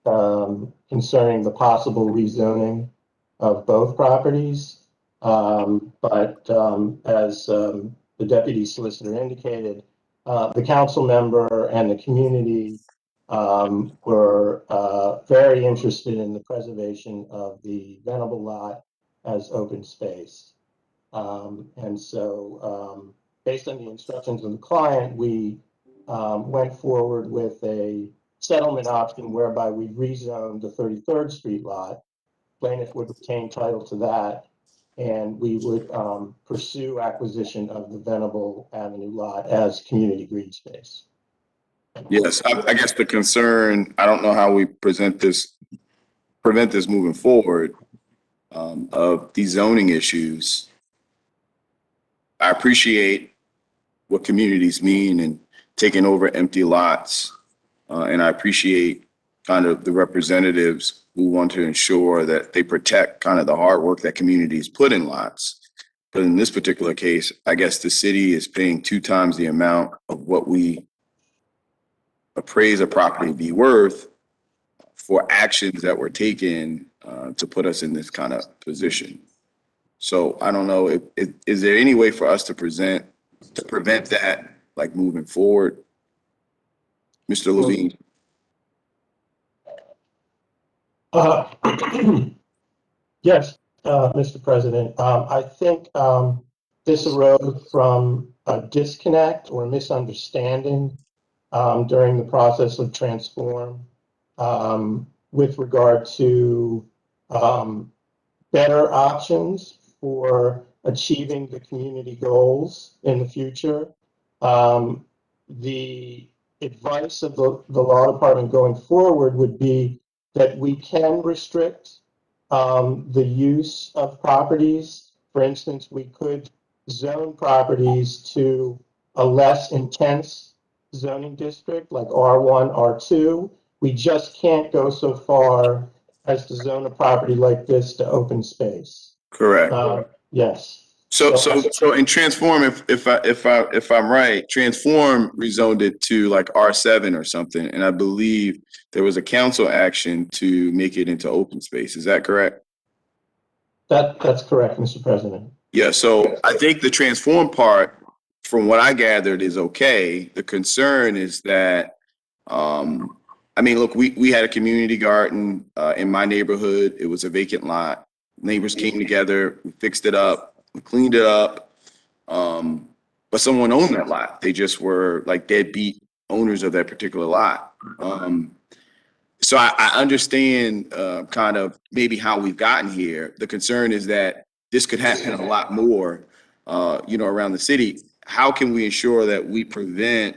concerning the possible rezoning of both properties. But as the deputy solicitor indicated, the council member and the community were very interested in the preservation of the Venable lot as open space. And so based on the instructions of the client, we went forward with a settlement option whereby we rezoned the 33rd Street lot. Plaintiff would retain title to that, and we would pursue acquisition of the Venable Avenue lot as community green space.
Yes, I guess the concern, I don't know how we prevent this moving forward, of these zoning issues. I appreciate what communities mean and taking over empty lots. And I appreciate kind of the representatives who want to ensure that they protect kind of the hard work that communities put in lots. But in this particular case, I guess the city is paying 2 times the amount of what we appraise a property to be worth for actions that were taken to put us in this kind of position. So I don't know, is there any way for us to prevent that, like moving forward? Mr. Levine?
Yes, Mr. President. I think this arose from a disconnect or misunderstanding during the process of transform with regard to better options for achieving the community goals in the future. The advice of the law department going forward would be that we can restrict the use of properties. For instance, we could zone properties to a less intense zoning district like R1, R2. We just can't go so far as to zone a property like this to open space.
Correct.
Yes.
So in Transform, if I'm right, Transform rezoned it to like R7 or something, and I believe there was a council action to make it into open space. Is that correct?
That's correct, Mr. President.
Yeah. So I think the Transform part, from what I gathered, is okay. The concern is that, I mean, look, we had a community garden in my neighborhood. It was a vacant lot. Neighbors came together, we fixed it up, we cleaned it up. But someone owned that lot. They just were like deadbeat owners of that particular lot. So I understand kind of maybe how we've gotten here. The concern is that this could happen a lot more, around the city. How can we ensure that we prevent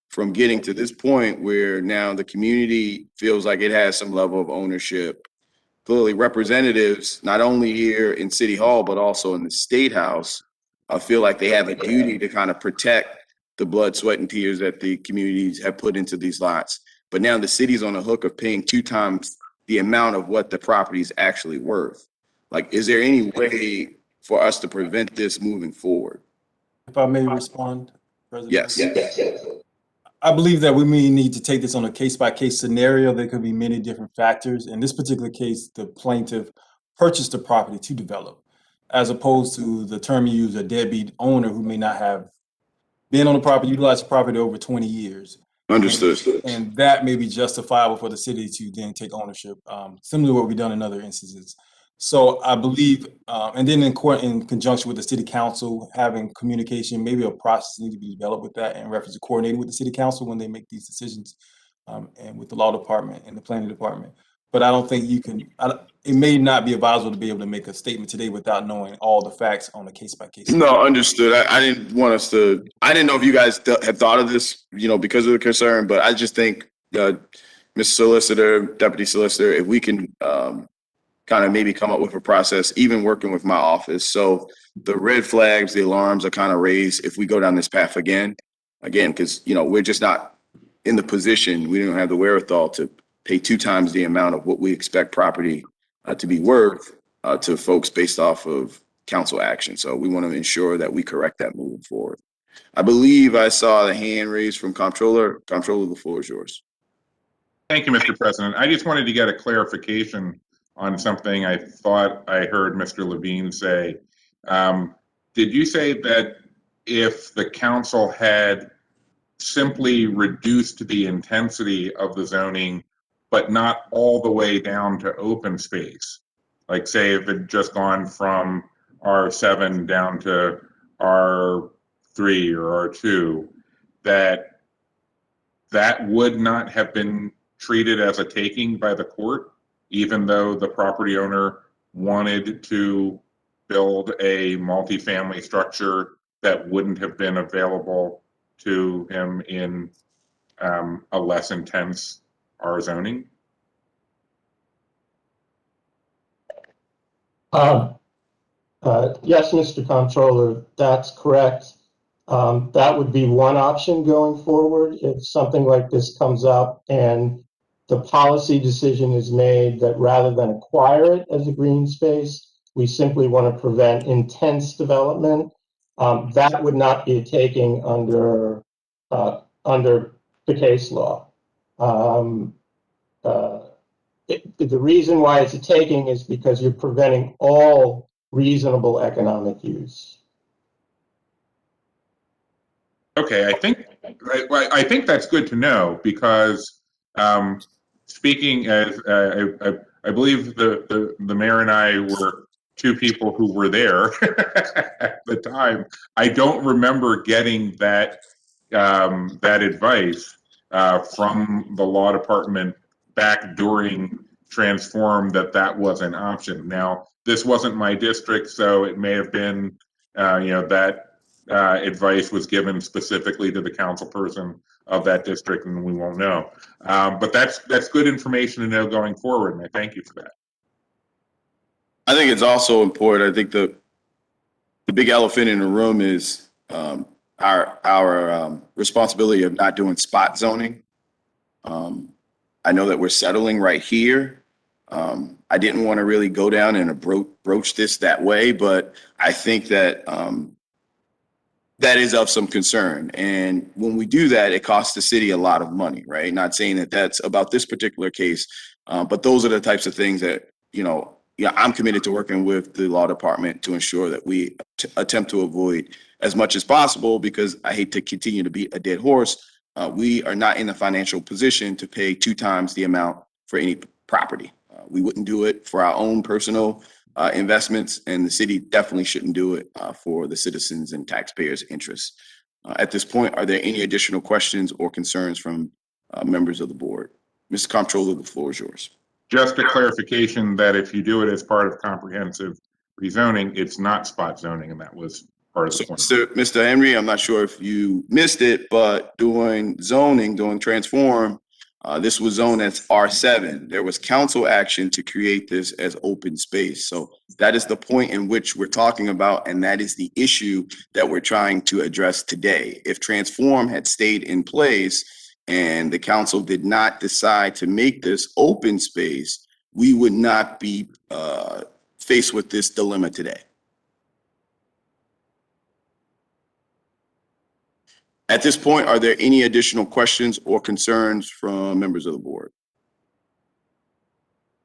from getting to this point where now the community feels like it has some level of ownership? Clearly, representatives, not only here in City Hall, but also in the State House, feel like they have a duty to kind of protect the blood, sweat, and tears that the communities have put into these lots. But now the city's on the hook of paying 2 times the amount of what the property is actually worth. Like, is there any way for us to prevent this moving forward?
If I may respond, President?
Yes.
I believe that we may need to take this on a case-by-case scenario. There could be many different factors. In this particular case, the plaintiff purchased the property to develop, as opposed to the term you use, a deadbeat owner who may not have been on the property, utilized the property over 20 years.
Understood.
And that may be justifiable for the city to then take ownership, similar to what we've done in other instances. So I believe, and then in conjunction with the city council, having communication, maybe a process need to be developed with that in reference to coordinating with the city council when they make these decisions, and with the law department and the planning department. But I don't think you can, it may not be advisable to be able to make a statement today without knowing all the facts on a case-by-case.
No, understood. I didn't want us to, I didn't know if you guys had thought of this, because of the concern, but I just think, Mr. Solicitor, Deputy Solicitor, if we can kind of maybe come up with a process, even working with my office. So the red flags, the alarms are kind of raised if we go down this path again, because, we're just not in the position, we don't have the wherewithal to pay 2 times the amount of what we expect property to be worth to folks based off of council action. So we want to ensure that we correct that moving forward. I believe I saw the hand raised from Comptroller. Comptroller, the floor is yours.
Thank you, Mr. President. I just wanted to get a clarification on something I thought I heard Mr. Levine say. Did you say that if the council had simply reduced the intensity of the zoning, but not all the way down to open space, like say if it had just gone from R7 down to R3 or R2, that would not have been treated as a taking by the court, even though the property owner wanted to build a multifamily structure that wouldn't have been available to him in a less intense R zoning?
Yes, Mr. Comptroller, that's correct. That would be one option going forward if something like this comes up and the policy decision is made that rather than acquire it as a green space, we simply want to prevent intense development. That would not be a taking under the case law. The reason why it's a taking is because you're preventing all reasonable economic use.
Okay, I think that's good to know because speaking as I believe the mayor and I were 2 people who were there at the time. I don't remember getting that advice from the law department back during Transform that was an option. Now, this wasn't my district, so it may have been that advice was given specifically to the council person of that district, and we won't know. But that's good information to know going forward, and I thank you for that.
I think it's also important. I think the big elephant in the room is our responsibility of not doing spot zoning. I know that we're settling right here. I didn't want to really go down and broach this that way, but I think that that is of some concern. And when we do that, it costs the city a lot of money, right? Not saying that that's about this particular case, but those are the types of things that, I'm committed to working with the law department to ensure that we attempt to avoid as much as possible, because I hate to continue to beat a dead horse. We are not in a financial position to pay 2 times the amount for any property. We wouldn't do it for our own personal investments, and the city definitely shouldn't do it for the citizens and taxpayers' interests. At this point, are there any additional questions or concerns from members of the board? Mr. Comptroller, the floor is yours.
Just a clarification that if you do it as part of comprehensive rezoning, it's not spot zoning, and that was part of the point.
Mr. Henry, I'm not sure if you missed it, but during Transform, this was zoned as R7. There was council action to create this as open space. So that is the point in which we're talking about, and that is the issue that we're trying to address today. If Transform had stayed in place and the council did not decide to make this open space, we would not be faced with this dilemma today. At this point, are there any additional questions or concerns from members of the board?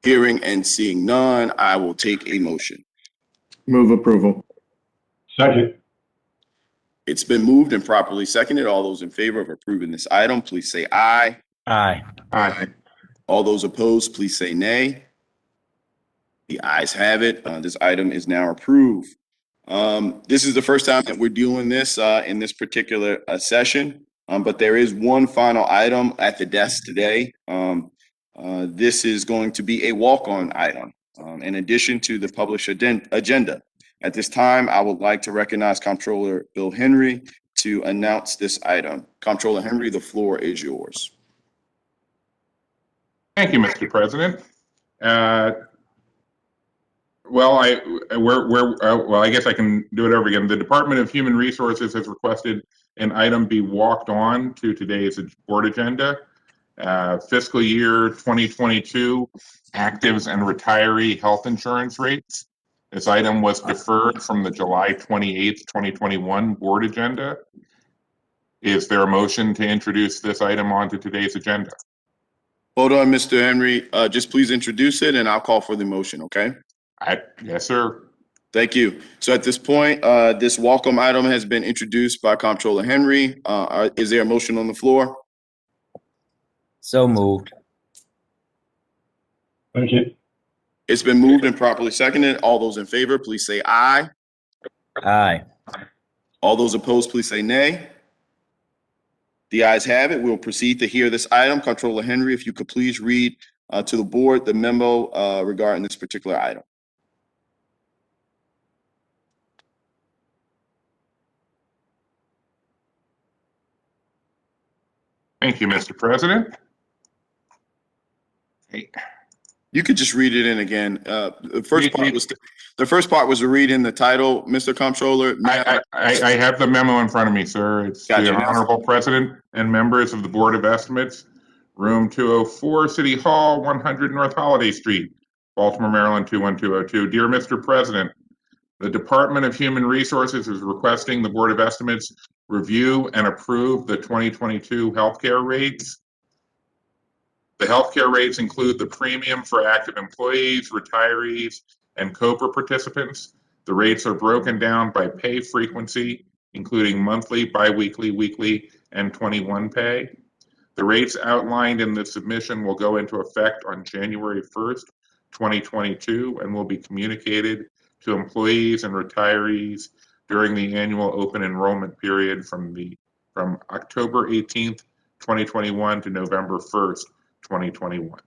Hearing and seeing none, I will take a motion.
Move approval.
Second.
It's been moved and properly seconded. All those in favor of approving this item, please say aye.
Aye.
Aye.
All those opposed, please say nay. The ayes have it. This item is now approved. This is the first time that we're doing this in this particular session, but there is one final item at the desk today. This is going to be a walk-on item in addition to the published agenda. At this time, I would like to recognize Comptroller Bill Henry to announce this item. Comptroller Henry, the floor is yours.
Thank you, Mr. President. Well, I guess I can do it over again. The Department of Human Resources has requested an item be walked on to today's board agenda. Fiscal year 2022 actives and retiree health insurance rates. This item was deferred from the July 28th, 2021 board agenda. Is there a motion to introduce this item onto today's agenda?
Hold on, Mr. Henry. Just please introduce it and I'll call for the motion, okay?
Yes, sir.
Thank you. So at this point, this welcome item has been introduced by Comptroller Henry. Is there a motion on the floor?
So moved.
Thank you.
It's been moved and properly seconded. All those in favor, please say aye.
Aye.
All those opposed, please say nay. The ayes have it. We'll proceed to hear this item. Comptroller Henry, if you could please read to the board the memo regarding this particular item.
Thank you, Mr. President. Okay.
You could just read it in again. The first part was to read in the title, Mr. Comptroller.
I have the memo in front of me, sir. It's
Gotcha.
the Honorable President and members of the Board of Estimates, room 204, City Hall, 100 North Holiday Street, Baltimore, Maryland, 21202. Dear Mr. President, the Department of Human Resources is requesting the Board of Estimates review and approve the 2022 healthcare rates. The healthcare rates include the premium for active employees, retirees, and COBRA participants. The rates are broken down by pay frequency, including monthly, biweekly, weekly, and 21 pay. The rates outlined in the submission will go into effect on January 1st, 2022, and will be communicated to employees and retirees during the annual open enrollment period from October 18th, 2021 to November 1st, 2021.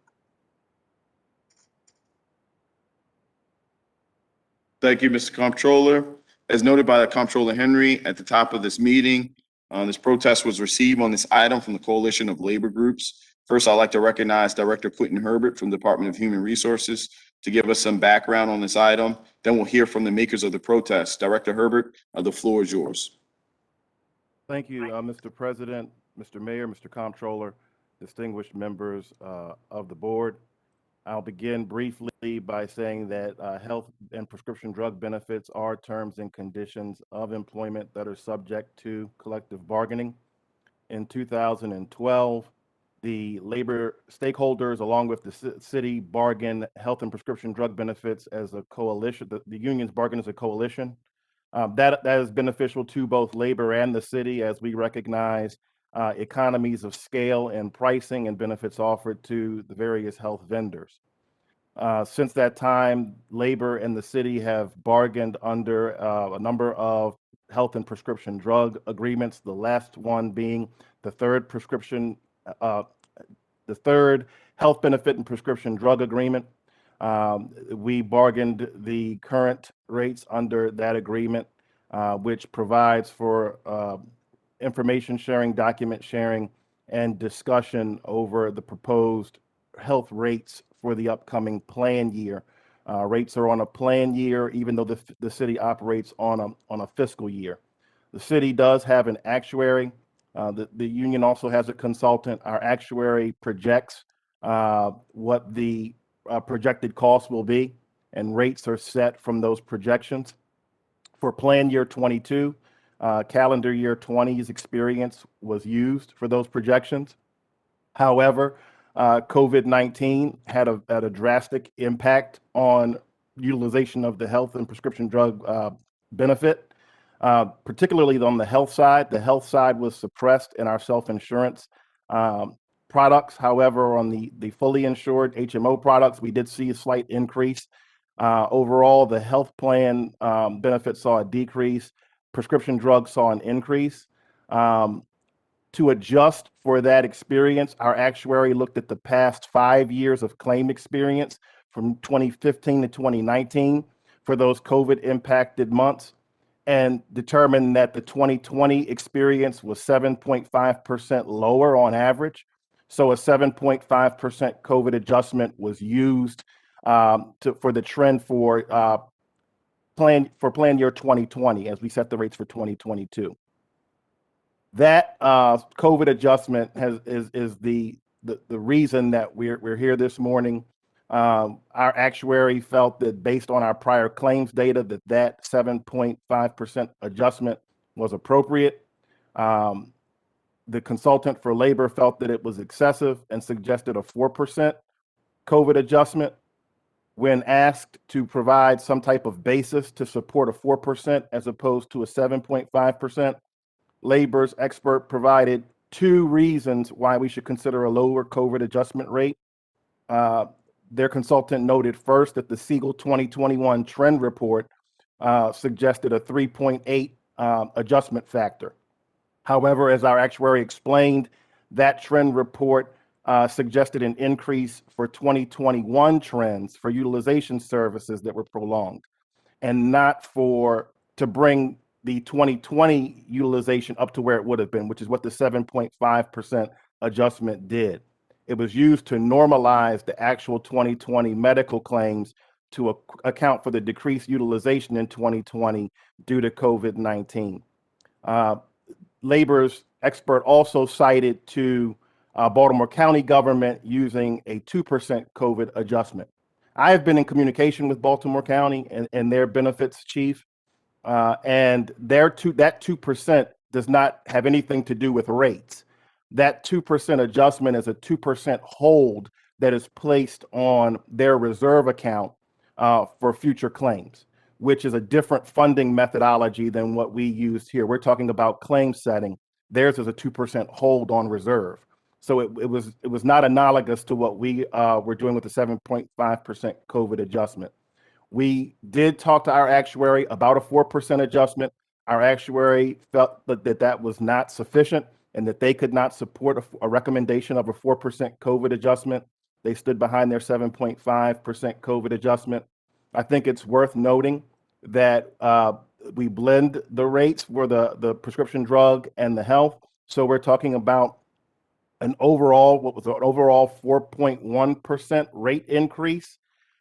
Thank you, Mr. Comptroller. As noted by the Comptroller Henry at the top of this meeting, this protest was received on this item from the Coalition of Labor Groups. First, I'd like to recognize Director Quentin Herbert from the Department of Human Resources to give us some background on this item. Then we'll hear from the makers of the protest. Director Herbert, the floor is yours.
Thank you, Mr. President, Mr. Mayor, Mr. Comptroller, distinguished members of the board. I'll begin briefly by saying that health and prescription drug benefits are terms and conditions of employment that are subject to collective bargaining. In 2012, the labor stakeholders, along with the city, bargained health and prescription drug benefits as a coalition. The unions bargained as a coalition. That is beneficial to both labor and the city, as we recognize economies of scale and pricing and benefits offered to the various health vendors. Since that time, labor and the city have bargained under a number of health and prescription drug agreements, the last one being the third health benefit and prescription drug agreement. We bargained the current rates under that agreement, which provides for information sharing, document sharing, and discussion over the proposed health rates for the upcoming plan year. Rates are on a plan year, even though the city operates on a fiscal year. The city does have an actuary. The union also has a consultant. Our actuary projects what the projected cost will be, and rates are set from those projections. For plan year 22, calendar year 20's experience was used for those projections. However, COVID-19 had a drastic impact on utilization of the health and prescription drug benefit, particularly on the health side. The health side was suppressed in our self-insurance products. However, on the fully insured HMO products, we did see a slight increase. Overall, the health plan benefits saw a decrease. Prescription drugs saw an increase. To adjust for that experience, our actuary looked at the past 5 years of claim experience from 2015 to 2019 for those COVID impacted months and determined that the 2020 experience was 7.5% lower on average. So a 7.5% COVID adjustment was used for the trend for plan year 2020 as we set the rates for 2022. That COVID adjustment is the reason that we're here this morning. Our actuary felt that based on our prior claims data that 7.5% adjustment was appropriate. The consultant for labor felt that it was excessive and suggested a 4% COVID adjustment. When asked to provide some type of basis to support a 4% as opposed to a 7.5%, labor's expert provided two reasons why we should consider a lower COVID adjustment rate. Their consultant noted first that the Siegel 2021 trend report suggested a 3.8 adjustment factor. However, as our actuary explained, that trend report suggested an increase for 2021 trends for utilization services that were prolonged, and not to bring the 2020 utilization up to where it would have been, which is what the 7.5% adjustment did. It was used to normalize the actual 2020 medical claims to account for the decreased utilization in 2020 due to COVID-19. Labor's expert also cited to Baltimore County government using a 2% COVID adjustment. I have been in communication with Baltimore County and their benefits chief, and that 2% does not have anything to do with rates. That 2% adjustment is a 2% hold that is placed on their reserve account for future claims, which is a different funding methodology than what we used here. We're talking about claim setting. Theirs is a 2% hold on reserve. So it was not analogous to what we were doing with the 7.5% COVID adjustment. We did talk to our actuary about a 4% adjustment. Our actuary felt that was not sufficient and that they could not support a recommendation of a 4% COVID adjustment. They stood behind their 7.5% COVID adjustment. I think it's worth noting that we blend the rates for the prescription drug and the health. So we're talking about an overall 4.1% rate increase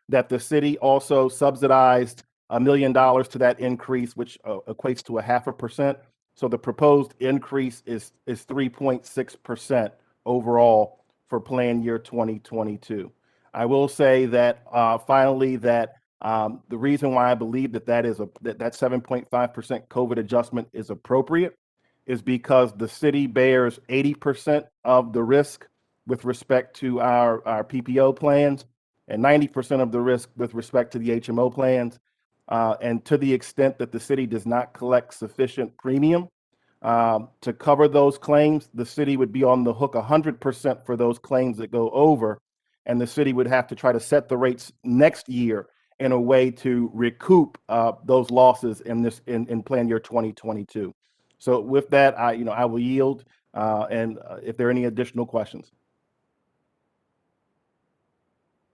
that the city also subsidized $1 million to that increase, which equates to 0.5%. So the proposed increase is 3.6% overall for plan year 2022. I will say that finally that the reason why I believe that 7.5% COVID adjustment is appropriate is because the city bears 80% of the risk with respect to our PPO plans and 90% of the risk with respect to the HMO plans. And to the extent that the city does not collect sufficient premium to cover those claims, the city would be on the hook 100% for those claims that go over, and the city would have to try to set the rates next year in a way to recoup those losses in plan year 2022. So with that, I will yield, and if there are any additional questions.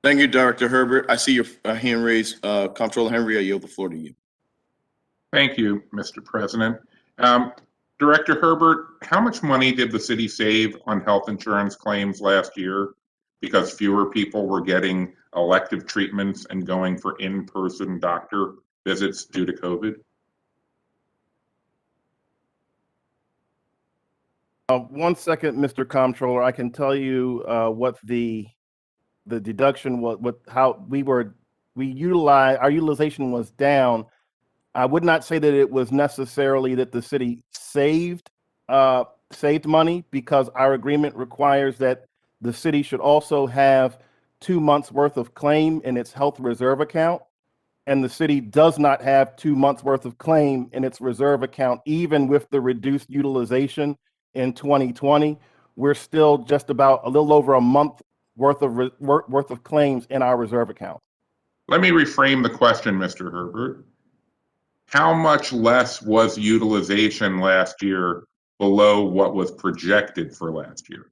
Thank you, Director Herbert. I see your hand raised. Comptroller Henry, I yield the floor to you.
Thank you, Mr. President. Director Herbert, how much money did the city save on health insurance claims last year because fewer people were getting elective treatments and going for in-person doctor visits due to COVID?
1 second, Mr. Comptroller. I can tell you what the deduction was, how our utilization was down. I would not say that it was necessarily that the city saved money, because our agreement requires that the city should also have 2 months worth of claim in its health reserve account. And the city does not have 2 months worth of claim in its reserve account, even with the reduced utilization in 2020. We're still just about a little over a month worth of claims in our reserve account.
Let me reframe the question, Mr. Herbert. How much less was utilization last year below what was projected for last year?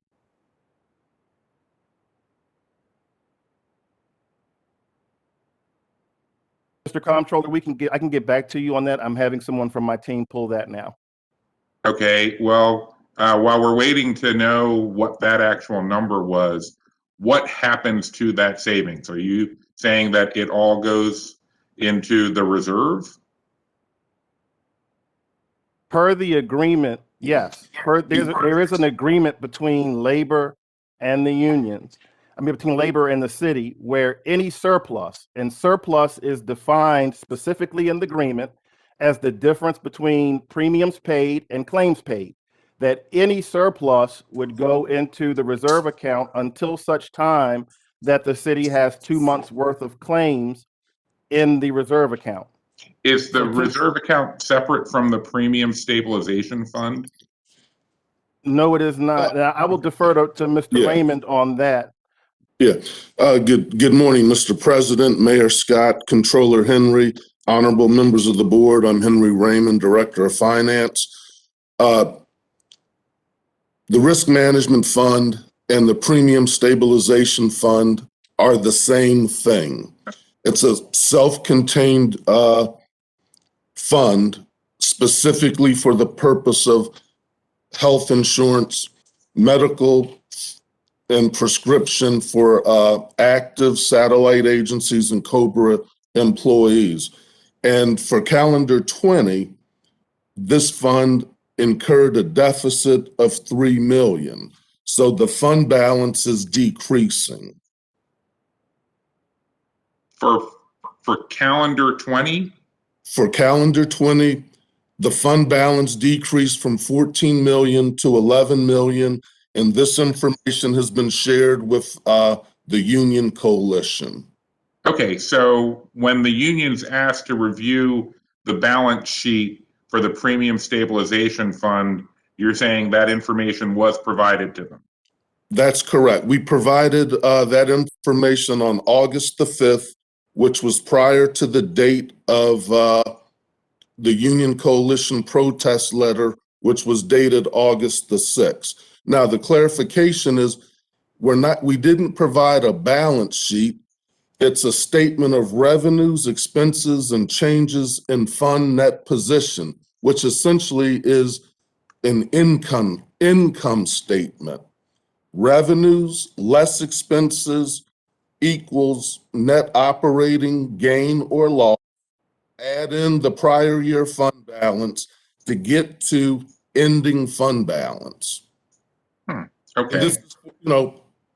Mr. Comptroller, I can get back to you on that. I'm having someone from my team pull that now.
Okay, well, while we're waiting to know what that actual number was, what happens to that savings? Are you saying that it all goes into the reserve?
Per the agreement, yes. There is an agreement between labor and the unions. Between labor and the city, where any surplus, and surplus is defined specifically in the agreement as the difference between premiums paid and claims paid, that any surplus would go into the reserve account until such time that the city has 2 months worth of claims in the reserve account.
Is the reserve account separate from the premium stabilization fund?
No, it is not. And I will defer to Mr.
Yeah.
Raymond on that.
Yeah. Good morning, Mr. President, Mayor Scott, Controller Henry, honorable members of the board. I'm Henry Raymond, Director of Finance. The Risk Management Fund and the Premium Stabilization Fund are the same thing. It's a self-contained fund specifically for the purpose of health insurance, medical, and prescription for active satellite agencies and COBRA employees. And for calendar 20, this fund incurred a deficit of $3 million. So the fund balance is decreasing.
For calendar 20?
For calendar 20, the fund balance decreased from 14 million to 11 million. And this information has been shared with the union coalition.
Okay, so when the unions asked to review the balance sheet for the premium stabilization fund, you're saying that information was provided to them?
That's correct. We provided that information on August the 5th, which was prior to the date of the union coalition protest letter, which was dated August the 6th. Now, the clarification is we didn't provide a balance sheet. It's a statement of revenues, expenses, and changes in fund net position, which essentially is an income statement. Revenues less expenses equals net operating gain or loss. Add in the prior year fund balance to get to ending fund balance.
Okay.
And this is,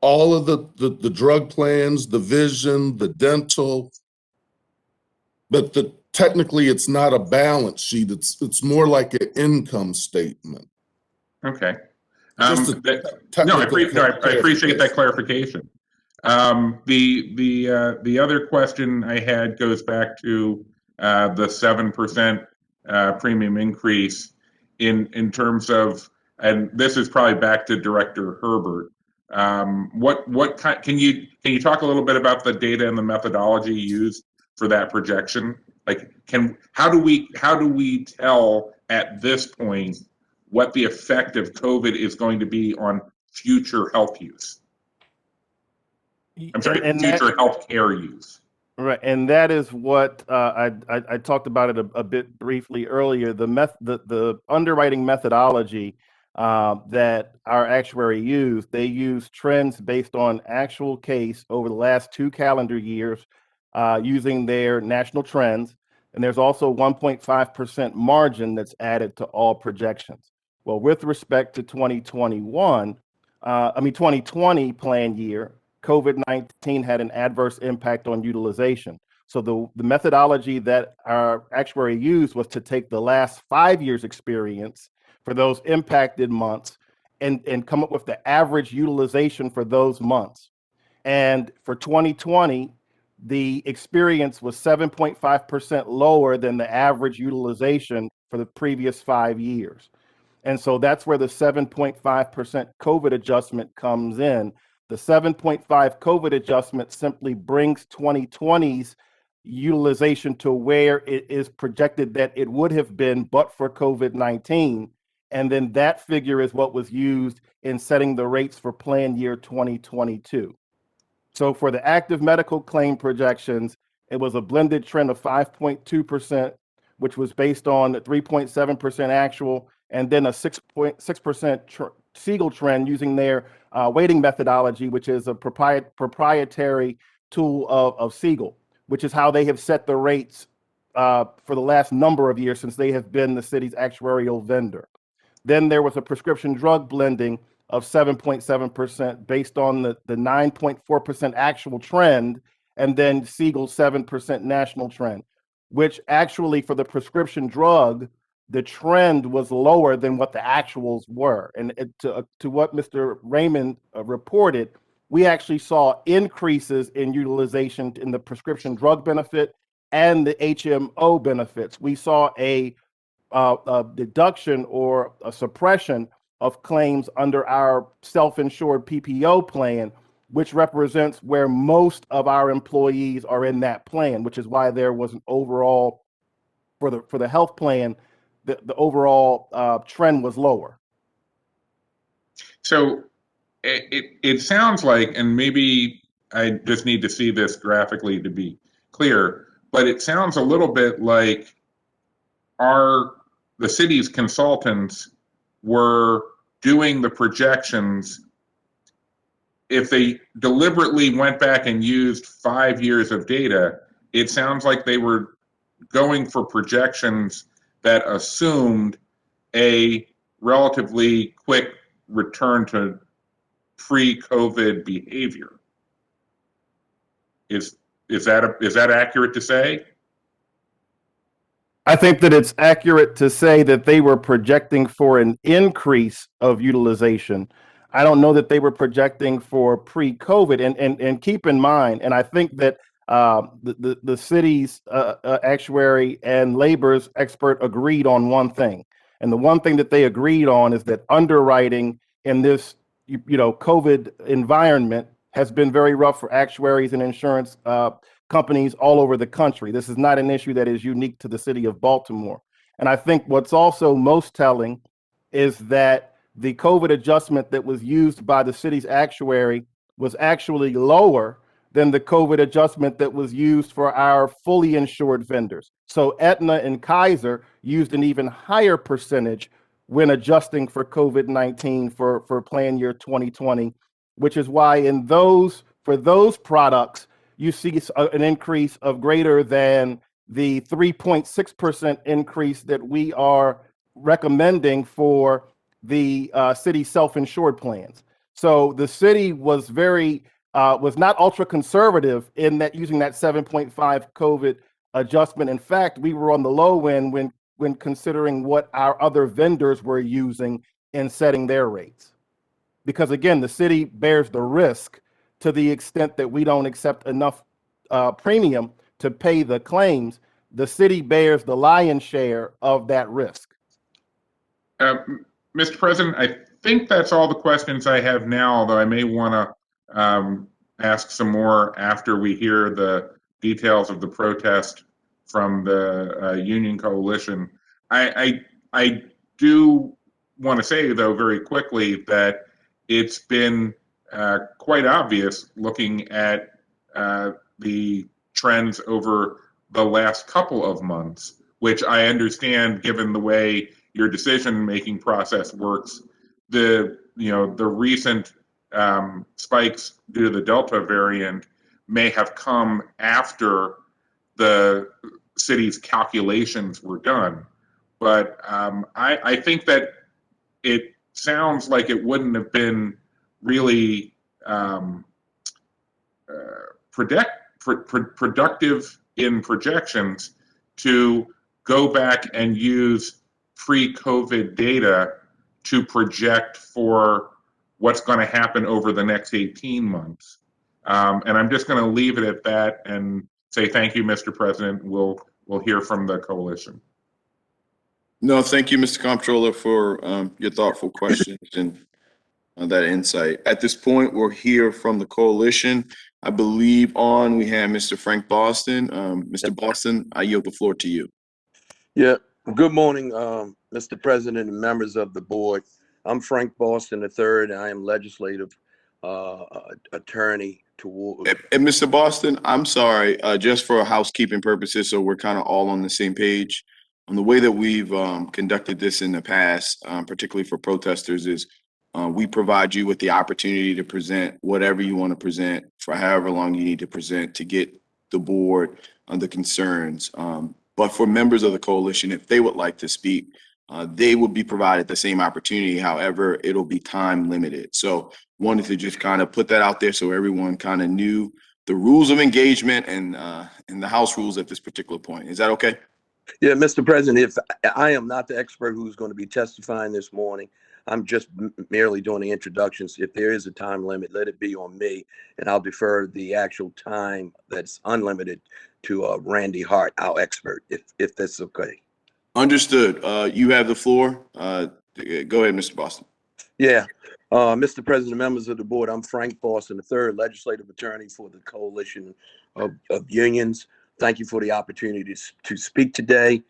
all of the drug plans, the vision, the dental, but technically it's not a balance sheet. It's more like an income statement.
Okay.
I
appreciate that clarification. The other question I had goes back to the 7% premium increase in terms of, and this is probably back to Director Herbert. Can you talk a little bit about the data and the methodology used for that projection? Like, how do we tell at this point what the effect of COVID is going to be on future health use? I'm sorry, future healthcare use.
Right, and that is what I talked about it a bit briefly earlier. The underwriting methodology that our actuary used, they use trends based on actual case over the last 2 calendar years using their national trends. And there's also 1.5% margin that's added to all projections. Well, with respect to 2020 plan year, COVID-19 had an adverse impact on utilization. So the methodology that our actuary used was to take the last 5 years experience for those impacted months and come up with the average utilization for those months. And for 2020, the experience was 7.5% lower than the average utilization for the previous 5 years. And so that's where the 7.5% COVID adjustment comes in. The 7.5 COVID adjustment simply brings 2020's utilization to where it is projected that it would have been but for COVID-19. And then that figure is what was used in setting the rates for plan year 2022. So for the active medical claim projections, it was a blended trend of 5.2%, which was based on 3.7% actual, and then a 6.6% Siegel trend using their weighting methodology, which is a proprietary tool of Siegel, which is how they have set the rates for the last number of years since they have been the city's actuarial vendor. Then there was a prescription drug blending of 7.7% based on the 9.4% actual trend, and then Siegel's 7% national trend, which actually for the prescription drug, the trend was lower than what the actuals were. And to what Mr. Raymond reported, we actually saw increases in utilization in the prescription drug benefit and the HMO benefits. We saw a deduction or a suppression of claims under our self-insured PPO plan, which represents where most of our employees are in that plan, which is why there was an overall, for the health plan, the overall trend was lower.
So it sounds like, and maybe I just need to see this graphically to be clear, but it sounds a little bit like the city's consultants were doing the projections. If they deliberately went back and used 5 years of data, it sounds like they were going for projections that assumed a relatively quick return to pre-COVID behavior. Is that accurate to say?
I think that it's accurate to say that they were projecting for an increase of utilization. I don't know that they were projecting for pre-COVID. And keep in mind, and I think that the city's actuary and labor's expert agreed on one thing. And the one thing that they agreed on is that underwriting in this COVID environment has been very rough for actuaries and insurance companies all over the country. This is not an issue that is unique to the city of Baltimore. And I think what's also most telling is that the COVID adjustment that was used by the city's actuary was actually lower than the COVID adjustment that was used for our fully insured vendors. So Aetna and Kaiser used an even higher percentage when adjusting for COVID-19 for plan year 2020, which is why for those products, you see an increase of greater than the 3.6% increase that we are recommending for the city self-insured plans. So the city was was not ultra conservative in that using that 7.5 COVID adjustment. In fact, we were on the low end when considering what our other vendors were using in setting their rates. Because again, the city bears the risk to the extent that we don't accept enough premium to pay the claims. The city bears the lion's share of that risk.
Mr. President, I think that's all the questions I have now, although I may want to ask some more after we hear the details of the protest from the union coalition. I do want to say, though, very quickly that it's been quite obvious looking at the trends over the last couple of months, which I understand, given the way your decision-making process works, the recent spikes due to the Delta variant may have come after the city's calculations were done. But I think that it sounds like it wouldn't have been really productive in projections to go back and use pre-COVID data to project for what's going to happen over the next 18 months. And I'm just going to leave it at that and say thank you, Mr. President. We'll hear from the coalition.
No, thank you, Mr. Comptroller, for your thoughtful questions and that insight. At this point, we'll hear from the coalition. I believe we have Mr. Frank Boston. Mr. Boston, I yield the floor to you.
Yeah. Good morning, Mr. President and members of the board. I'm Frank Boston III, and I am legislative attorney toward.
And Mr. Boston, I'm sorry, just for housekeeping purposes, so we're kind of all on the same page. On the way that we've conducted this in the past, particularly for protesters, is We provide you with the opportunity to present whatever you want to present for however long you need to present to get the board on the concerns. But for members of the coalition, if they would like to speak, they will be provided the same opportunity. However, it'll be time limited. So wanted to just kind of put that out there so everyone kind of knew the rules of engagement and the house rules at this particular point. Is that okay?
Yeah, Mr. President, if I am not the expert who's going to be testifying this morning, I'm just merely doing the introductions. If there is a time limit, let it be on me, and I'll defer the actual time that's unlimited to Randy Hart, our expert, if that's okay.
Understood. You have the floor. Go ahead, Mr. Boston.
Yeah. Mr. President, members of the board, I'm Frank Boston, the third legislative attorney for the Coalition of Unions. Thank you for the opportunity to speak today.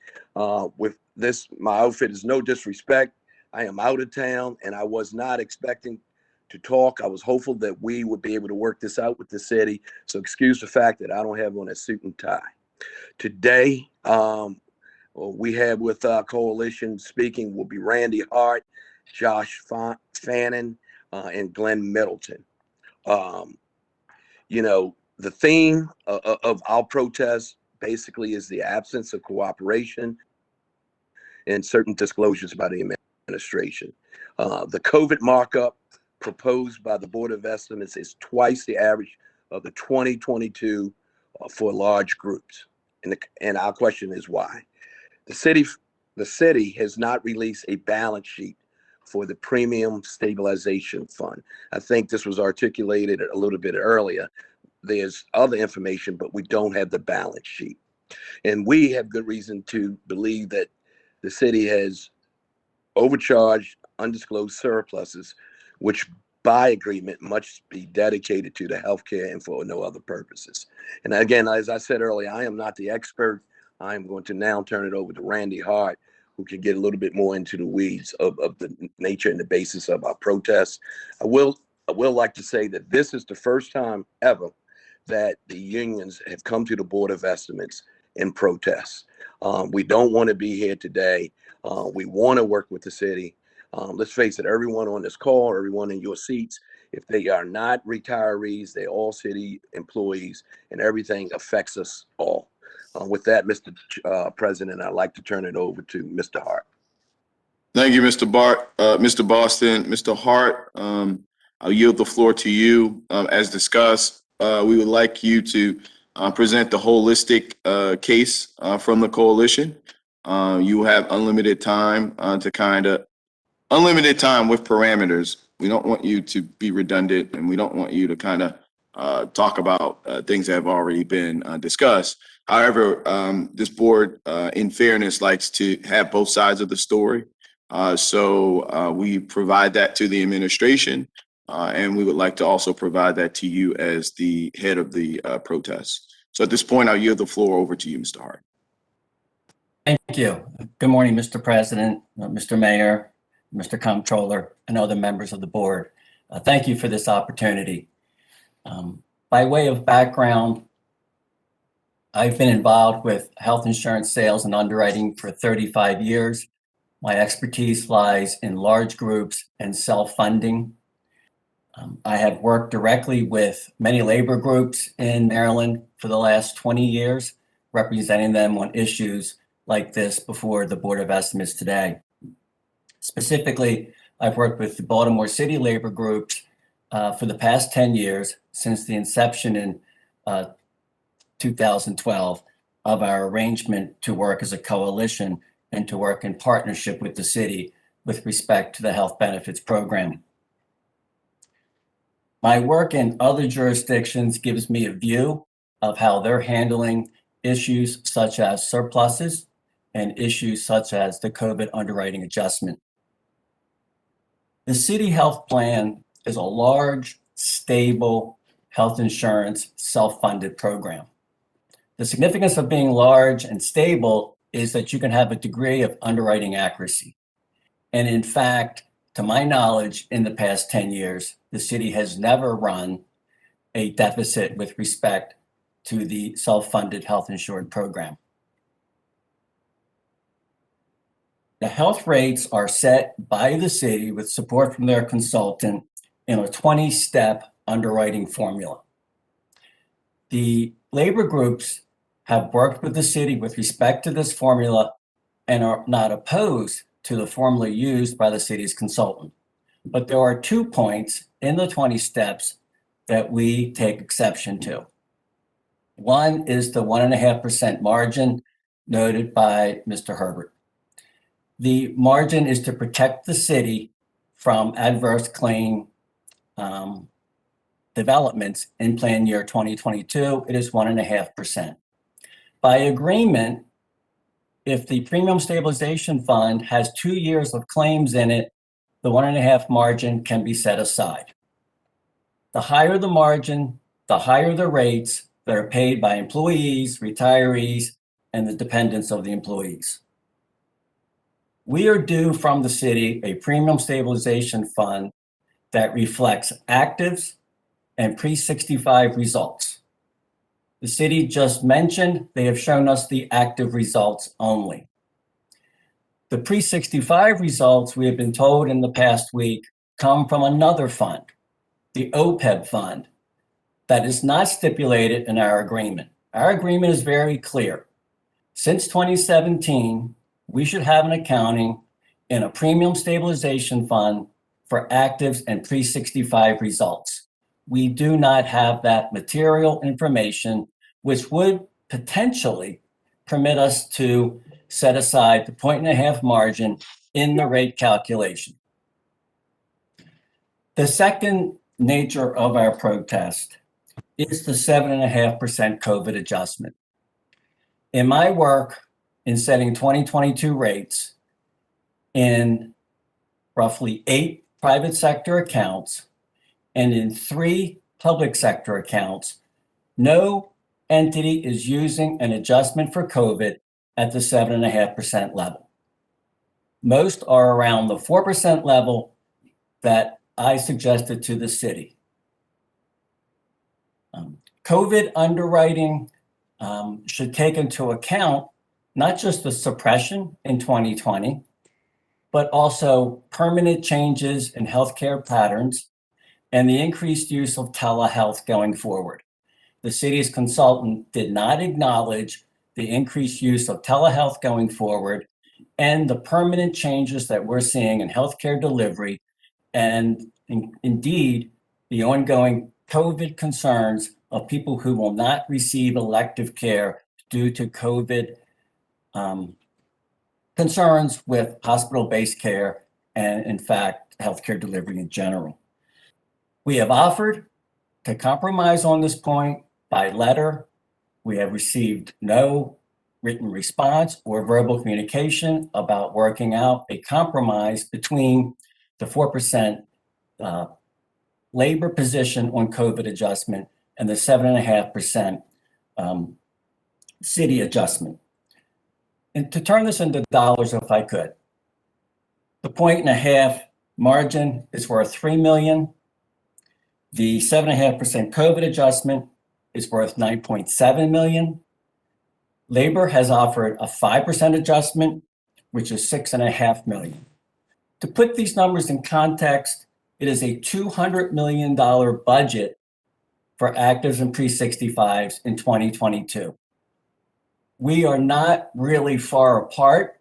With this, my outfit is no disrespect. I am out of town and I was not expecting to talk. I was hopeful that we would be able to work this out with the city. So excuse the fact that I don't have on a suit and tie. Today, we have with our coalition speaking will be Randy Hart, Josh Fannin, and Glenn Middleton. You know, the theme of our protest basically is the absence of cooperation and certain disclosures by the administration. The COVID markup proposed by the Board of Estimates is twice the average of the 2022 for large groups. And our question is why? The city has not released a balance sheet for the Premium Stabilization Fund. I think this was articulated a little bit earlier. There's other information, but we don't have the balance sheet. And we have good reason to believe that the city has overcharged undisclosed surpluses, which by agreement must be dedicated to the healthcare and for no other purposes. And again, as I said earlier, I am not the expert. I am going to now turn it over to Randy Hart, who can get a little bit more into the weeds of the nature and the basis of our protests. I will like to say that this is the first time ever that the unions have come to the Board of Estimates in protest. We don't want to be here today. We want to work with the city. Let's face it, everyone on this call, everyone in your seats, if they are not retirees, they're all city employees, and everything affects us all. With that, Mr. President, I'd like to turn it over to Mr. Hart.
Thank you, Mr. Mr. Boston. Mr. Hart, I'll yield the floor to you. As discussed, we would like you to present the holistic case from the coalition. You have unlimited time unlimited time with parameters. We don't want you to be redundant, and we don't want you to kind of talk about things that have already been discussed. However, this board, in fairness, likes to have both sides of the story. So we provide that to the administration, and we would like to also provide that to you as the head of the protest. So at this point, I'll yield the floor over to you, Mr. Hart.
Thank you. Good morning, Mr. President, Mr. Mayor, Mr. Comptroller, and other members of the board. Thank you for this opportunity. By way of background, I've been involved with health insurance sales and underwriting for 35 years. My expertise lies in large groups and self-funding. I have worked directly with many labor groups in Maryland for the last 20 years, representing them on issues like this before the Board of Estimates today. Specifically, I've worked with the Baltimore City labor groups for the past 10 years since the inception in 2012 of our arrangement to work as a coalition and to work in partnership with the city with respect to the health benefits program. My work in other jurisdictions gives me a view of how they're handling issues such as surpluses and issues such as the COVID underwriting adjustment. The city health plan is a large, stable health insurance self-funded program. The significance of being large and stable is that you can have a degree of underwriting accuracy. And in fact, to my knowledge, in the past 10 years, the city has never run a deficit with respect to the self-funded health insured program. The health rates are set by the city with support from their consultant in a 20-step underwriting formula. The labor groups have worked with the city with respect to this formula and are not opposed to the formula used by the city's consultant. But there are 2 points in the 20 steps that we take exception to. One is the 1.5% margin noted by Mr. Herbert. The margin is to protect the city from adverse claim developments in plan year 2022. It is 1.5%. By agreement, if the premium stabilization fund has 2 years of claims in it, the 1.5 margin can be set aside. The higher the margin, the higher the rates that are paid by employees, retirees, and the dependents of the employees. We are due from the city a premium stabilization fund that reflects actives and pre-65 results. The city just mentioned they have shown us the active results only. The pre-65 results, we have been told in the past week, come from another fund, the OPEB fund, that is not stipulated in our agreement. Our agreement is very clear. Since 2017, we should have an accounting in a premium stabilization fund for actives and pre-65 results. We do not have that material information, which would potentially permit us to set aside the 1.5 margin in the rate calculation. The second nature of our protest is the 7.5% COVID adjustment. In my work in setting 2022 rates in roughly 8 private sector accounts and in 3 public sector accounts, no entity is using an adjustment for COVID at the 7.5% level. Most are around the 4% level that I suggested to the city. COVID underwriting should take into account not just the suppression in 2020, but also permanent changes in healthcare patterns and the increased use of telehealth going forward. The city's consultant did not acknowledge the increased use of telehealth going forward and the permanent changes that we're seeing in healthcare delivery and indeed the ongoing COVID concerns of people who will not receive elective care due to COVID concerns with hospital-based care and, in fact, healthcare delivery in general. We have offered to compromise on this point by letter. We have received no written response or verbal communication about working out a compromise between the 4% labor position on COVID adjustment and the 7.5% city adjustment. And to turn this into dollars, if I could, the 1.5 margin is worth $3 million. The 7.5% COVID adjustment is worth $9.7 million. Labor has offered a 5% adjustment, which is $6.5 million. To put these numbers in context, it is a $200 million budget for actives and pre-65s in 2022. We are not really far apart.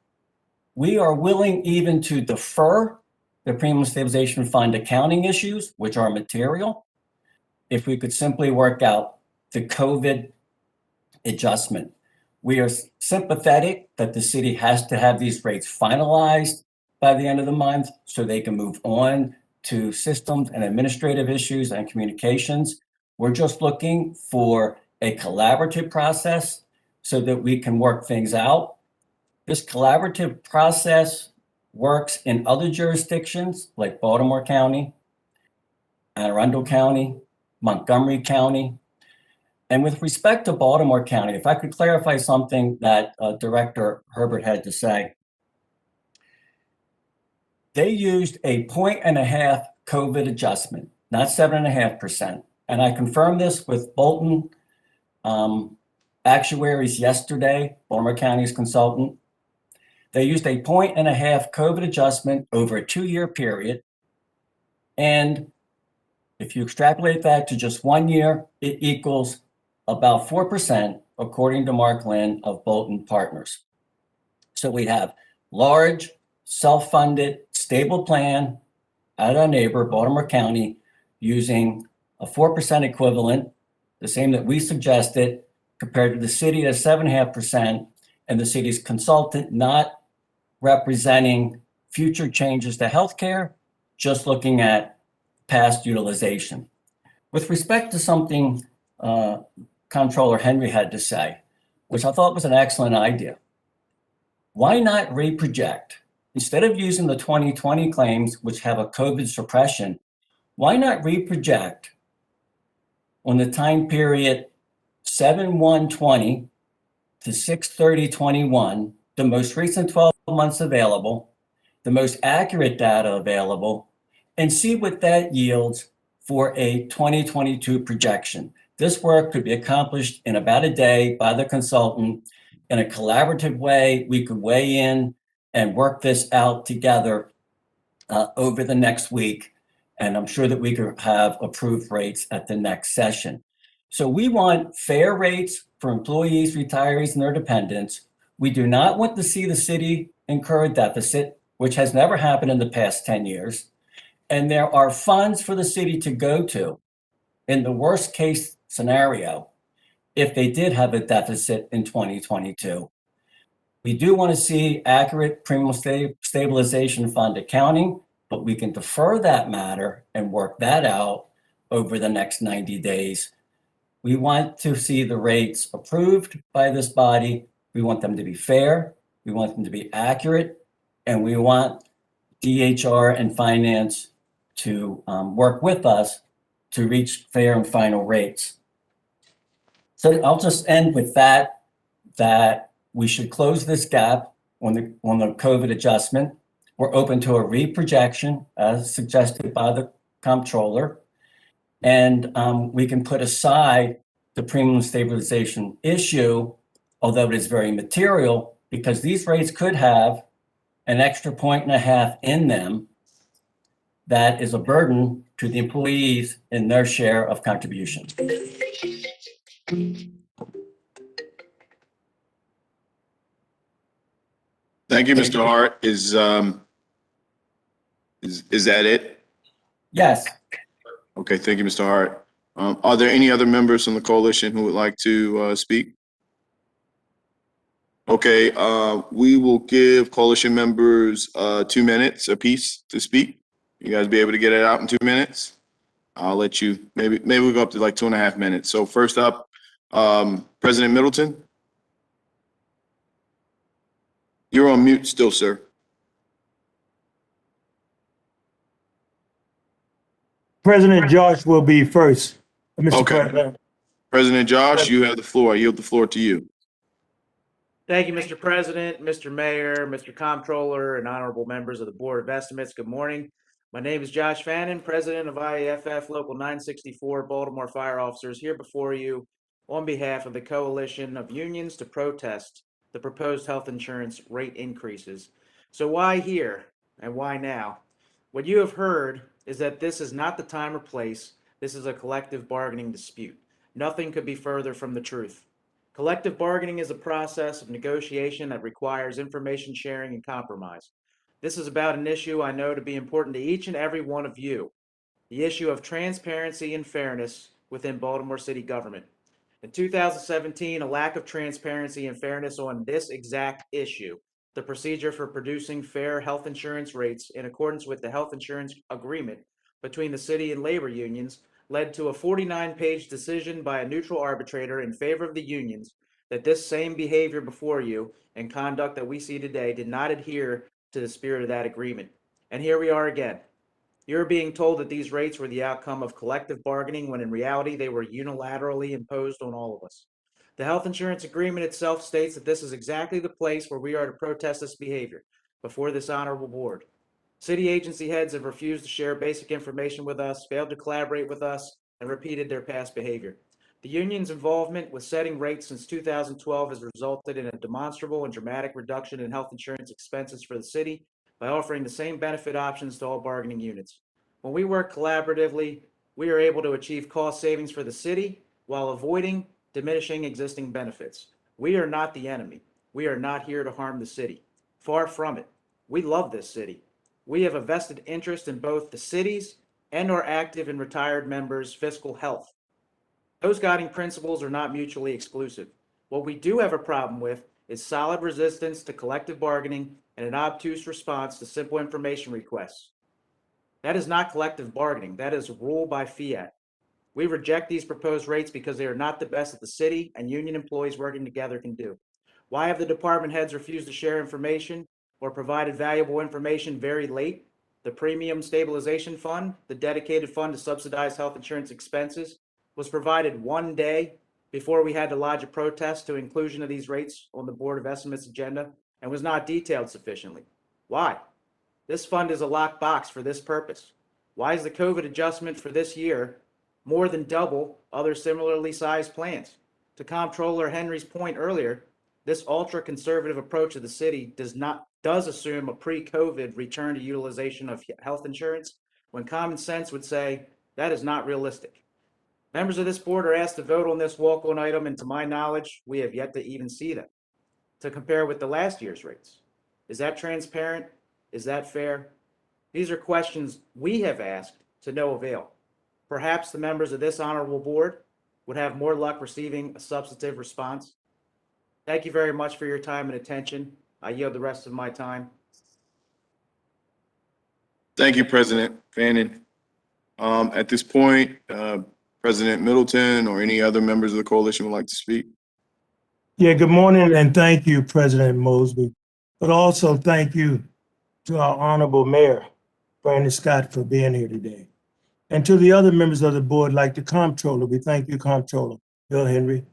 We are willing even to defer the Premium Stabilization Fund accounting issues, which are material, if we could simply work out the COVID adjustment. We are sympathetic that the city has to have these rates finalized by the end of the month so they can move on to systems and administrative issues and communications. We're just looking for a collaborative process so that we can work things out. This collaborative process works in other jurisdictions like Baltimore County, Anne Arundel County, Montgomery County. And with respect to Baltimore County, if I could clarify something that Director Herbert had to say. They used a 1.5 COVID adjustment, not 7.5%. And I confirmed this with Bolton actuaries yesterday, Baltimore County's consultant. They used a 1.5 COVID adjustment over a 2-year period. And if you extrapolate that to just 1 year, it equals about 4%, according to Mark Lynn of Bolton Partners. So we have large, self-funded, stable plan at our neighbor, Baltimore County, using a 4% equivalent, the same that we suggested, compared to the city at 7.5%, and the city's consultant not representing future changes to healthcare, just looking at past utilization. With respect to something Comptroller Henry had to say, which I thought was an excellent idea, why not reproject? Instead of using the 2020 claims, which have a COVID suppression, why not reproject on the time period 7/1/20 to 6/30/21, the most recent 12 months available, the most accurate data available, and see what that yields for a 2022 projection. This work could be accomplished in about a day by the consultant in a collaborative way. We could weigh in and work this out together over the next week. And I'm sure that we could have approved rates at the next session. So we want fair rates for employees, retirees, and their dependents. We do not want to see the city incur a deficit, which has never happened in the past 10 years. And there are funds for the city to go to in the worst case scenario if they did have a deficit in 2022. We do want to see accurate premium stabilization fund accounting, but we can defer that matter and work that out over the next 90 days. We want to see the rates approved by this body. We want them to be fair. We want them to be accurate. And we want DHR and finance to work with us to reach fair and final rates. So I'll just end with that we should close this gap on the COVID adjustment. We're open to a reprojection as suggested by the comptroller. And we can put aside the premium stabilization issue, although it is very material, because these rates could have an extra 1.5 in them that is a burden to the employees in their share of contribution.
Thank you, Mr. Hart. Is that it?
Yes.
Okay, thank you, Mr. Hart. Are there any other members from the coalition who would like to speak? Okay, we will give coalition members 2 minutes apiece to speak. You guys be able to get it out in 2 minutes? I'll let you, maybe we'll go up to like 2.5 minutes. So first up, President Middleton. You're on mute still, sir.
President Josh will be first, Mr. President.
President Josh, you have the floor. I yield the floor to you.
Thank you, Mr. President, Mr. Mayor, Mr. Comptroller, and honorable members of the Board of Estimates. Good morning. My name is Josh Fannin, President of IAFF Local 964 Baltimore Fire Officers, here before you on behalf of the Coalition of Unions to protest the proposed health insurance rate increases. So why here and why now? What you have heard is that this is not the time or place. This is a collective bargaining dispute. Nothing could be further from the truth. Collective bargaining is a process of negotiation that requires information sharing and compromise. This is about an issue I know to be important to each and every one of you, the issue of transparency and fairness within Baltimore City government. In 2017, a lack of transparency and fairness on this exact issue, the procedure for producing fair health insurance rates in accordance with the health insurance agreement between the city and labor unions, led to a 49-page decision by a neutral arbitrator in favor of the unions that this same behavior before you and conduct that we see today did not adhere to the spirit of that agreement. And here we are again. You're being told that these rates were the outcome of collective bargaining when in reality they were unilaterally imposed on all of us. The health insurance agreement itself states that this is exactly the place where we are to protest this behavior before this honorable board. City agency heads have refused to share basic information with us, failed to collaborate with us, and repeated their past behavior. The union's involvement with setting rates since 2012 has resulted in a demonstrable and dramatic reduction in health insurance expenses for the city by offering the same benefit options to all bargaining units. When we work collaboratively, we are able to achieve cost savings for the city while avoiding diminishing existing benefits. We are not the enemy. We are not here to harm the city. Far from it. We love this city. We have a vested interest in both the city's and our active and retired members' fiscal health. Those guiding principles are not mutually exclusive. What we do have a problem with is solid resistance to collective bargaining and an obtuse response to simple information requests. That is not collective bargaining. That is rule by fiat. We reject these proposed rates because they are not the best that the city and union employees working together can do. Why have the department heads refused to share information or provided valuable information very late? The Premium Stabilization Fund, the dedicated fund to subsidize health insurance expenses, was provided one day before we had to lodge a protest to inclusion of these rates on the Board of Estimates agenda and was not detailed sufficiently. Why? This fund is a locked box for this purpose. Why is the COVID adjustment for this year more than double other similarly sized plans? To Comptroller Henry's point earlier, this ultra-conservative approach of the city does assume a pre-COVID return to utilization of health insurance when common sense would say that is not realistic. Members of this board are asked to vote on this walk-on item, and to my knowledge, we have yet to even see them to compare with the last year's rates. Is that transparent? Is that fair? These are questions we have asked to no avail. Perhaps the members of this honorable board would have more luck receiving a substantive response. Thank you very much for your time and attention. I yield the rest of my time.
Thank you, President Fannin. At this point, President Middleton or any other members of the coalition would like to speak.
Yeah, good morning and thank you, President Mosby. But also thank you to our Honorable Mayor, Brandon Scott, for being here today. And to the other members of the board, like the Comptroller, we thank you, Comptroller Bill Henry,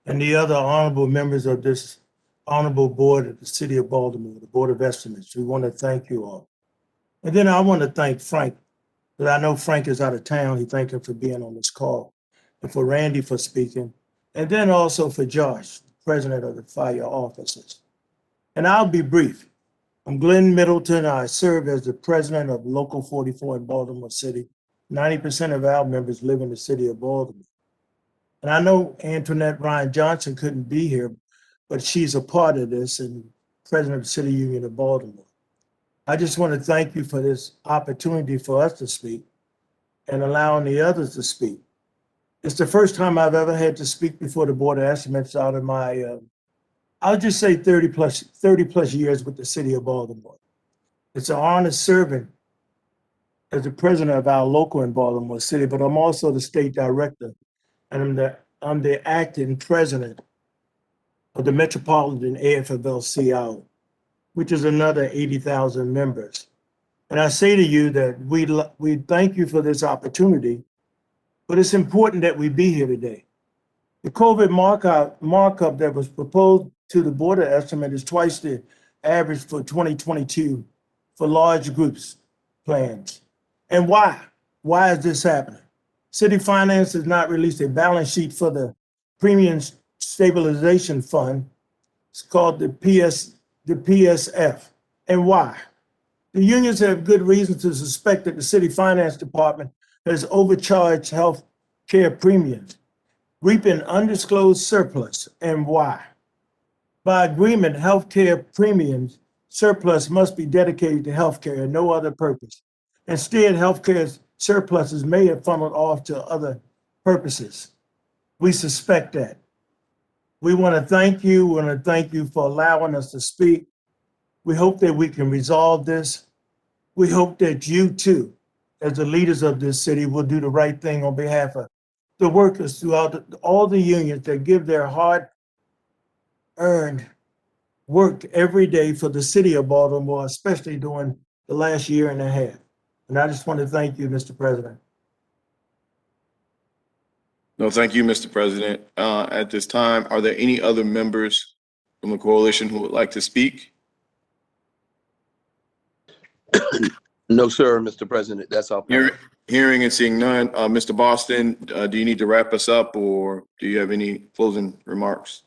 and the other honorable members of this honorable board of the City of Baltimore, the Board of Estimates. We want to thank you all. And then I want to thank Frank, because I know Frank is out of town. He thank him for being on this call, and for Randy for speaking, and then also for Josh, President of the Fire Officers. And I'll be brief. I'm Glenn Middleton. I serve as the president of Local 44 in Baltimore City. 90% of our members live in the city of Baltimore. And I know Antoinette Ryan Johnson couldn't be here, but she's a part of this and president of the City Union of Baltimore. I just want to thank you for this opportunity for us to speak and allowing the others to speak. It's the first time I've ever had to speak before the Board of Estimates out of my, I'll just say 30 plus years with the City of Baltimore. It's an honor serving as the president of our local in Baltimore City, but I'm also the state director, and I'm the acting president of the Metropolitan AFL-CIO, which is another 80,000 members. And I say to you that we thank you for this opportunity, but it's important that we be here today. The COVID markup that was proposed to the Board of Estimate is twice the average for 2022 for large groups plans. And why? Why is this happening? City Finance has not released a balance sheet for the Premium Stabilization Fund. It's called the PSF. And why? The unions have good reason to suspect that the City Finance Department has overcharged health care premiums, reaping undisclosed surplus. And why? By agreement, health care premiums surplus must be dedicated to health care and no other purpose. Instead, health care surpluses may have funneled off to other purposes. We suspect that. We want to thank you. We want to thank you for allowing us to speak. We hope that we can resolve this. We hope that you too, as the leaders of this city, will do the right thing on behalf of the workers throughout all the unions that give their hard-earned work every day for the city of Baltimore, especially during the last year and a half. And I just want to thank you, Mr. President.
No, thank you, Mr. President. At this time, are there any other members from the coalition who would like to speak?
No, sir, Mr. President. That's all.
Hearing and seeing none, Mr. Boston, do you need to wrap us up or do you have any closing remarks?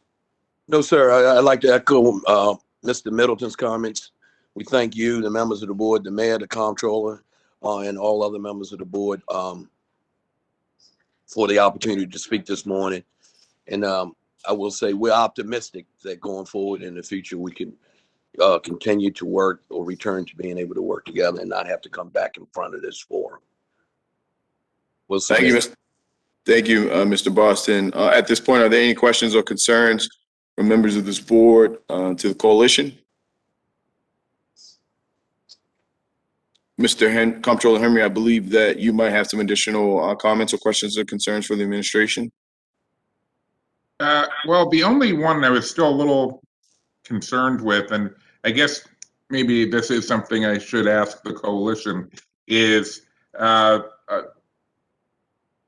No, sir. I'd like to echo Mr. Middleton's comments. We thank you, the members of the board, the mayor, the comptroller, and all other members of the board for the opportunity to speak this morning. And I will say we're optimistic that going forward in the future, we can continue to work or return to being able to work together and not have to come back in front of this forum. We'll see.
Thank you, Mr. Boston. At this point, are there any questions or concerns from members of this board to the coalition? Mr. Comptroller Henry, I believe that you might have some additional comments or questions or concerns for the administration.
Well, the only one I was still a little concerned with, and I guess maybe this is something I should ask the coalition, is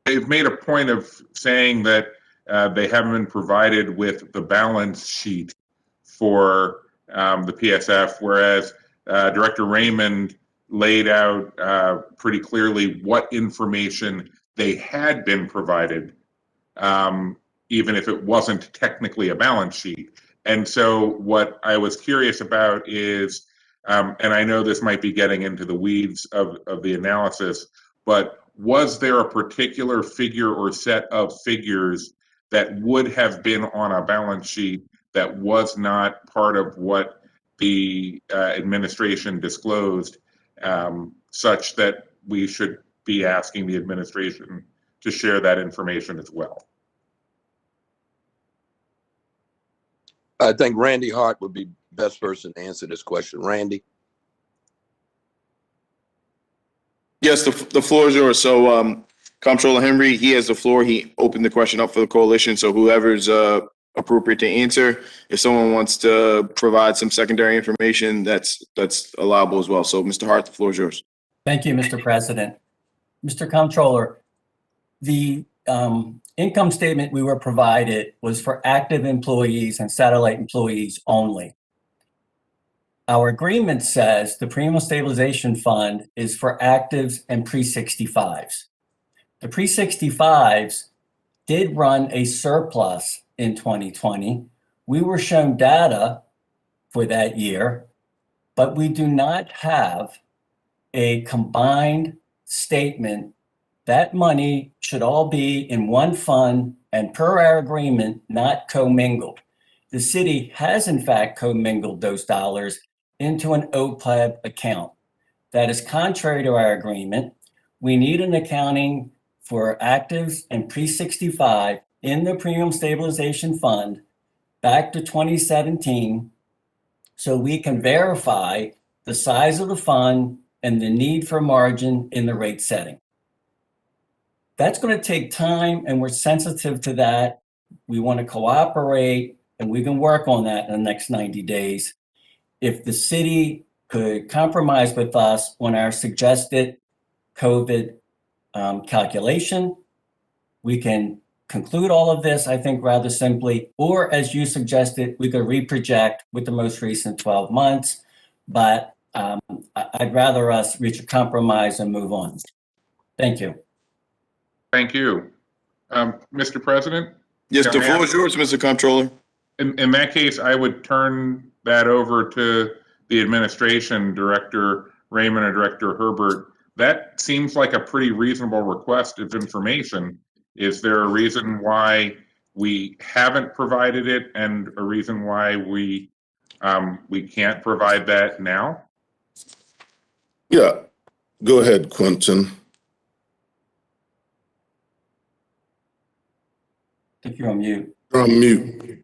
they've made a point of saying that they haven't been provided with the balance sheet for the PSF, whereas Director Raymond laid out pretty clearly what information they had been provided, even if it wasn't technically a balance sheet. And so what I was curious about is, and I know this might be getting into the weeds of the analysis, but was there a particular figure or set of figures that would have been on a balance sheet that was not part of what the administration disclosed, such that we should be asking the administration to share that information as well?
I think Randy Hart would be best person to answer this question. Randy?
Yes, the floor is yours. So, Comptroller Henry, he has the floor. He opened the question up for the coalition. So whoever's appropriate to answer, if someone wants to provide some secondary information, that's allowable as well. So, Mr. Hart, the floor is yours.
Thank you, Mr. President. Mr. Comptroller, the income statement we were provided was for active employees and satellite employees only. Our agreement says the Premium Stabilization Fund is for actives and pre-65s. The pre-65s did run a surplus in 2020. We were shown data for that year, but we do not have a combined statement. That money should all be in one fund and per our agreement, not commingled. The city has in fact commingled those dollars into an OPEB account. That is contrary to our agreement. We need an accounting for actives and pre-65 in the Premium Stabilization Fund back to 2017 so we can verify the size of the fund and the need for margin in the rate setting. That's going to take time, and we're sensitive to that. We want to cooperate, and we can work on that in the next 90 days. If the city could compromise with us on our suggested COVID calculation, we can conclude all of this, I think, rather simply, or as you suggested, we could reproject with the most recent 12 months, but I'd rather us reach a compromise and move on. Thank you.
Thank you. Mr. President?
Yes, the floor is yours, Mr. Comptroller.
In that case, I would turn that over to the administration, Director Raymond or Director Herbert. That seems like a pretty reasonable request of information. Is there a reason why we haven't provided it and a reason why we can't provide that now?
Yeah, go ahead, Quentin.
I think you're on mute.
You're on mute.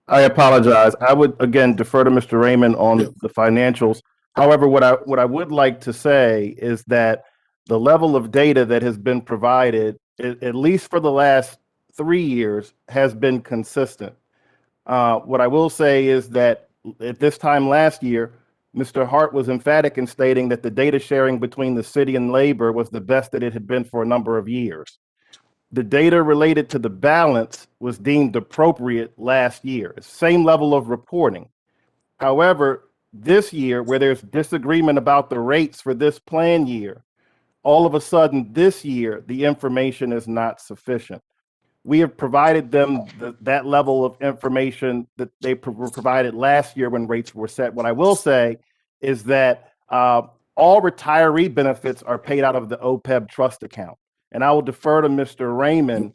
I apologize. I would again defer to Mr. Raymond on the financials. However, what I would like to say is that the level of data that has been provided, at least for the last 3 years, has been consistent. What I will say is that at this time last year, Mr. Hart was emphatic in stating that the data sharing between the city and labor was the best that it had been for a number of years. The data related to the balance was deemed appropriate last year, same level of reporting. However, this year, where there's disagreement about the rates for this plan year, all of a sudden this year, the information is not sufficient. We have provided them that level of information that they were provided last year when rates were set. What I will say is that all retiree benefits are paid out of the OPEB trust account. And I will defer to Mr. Raymond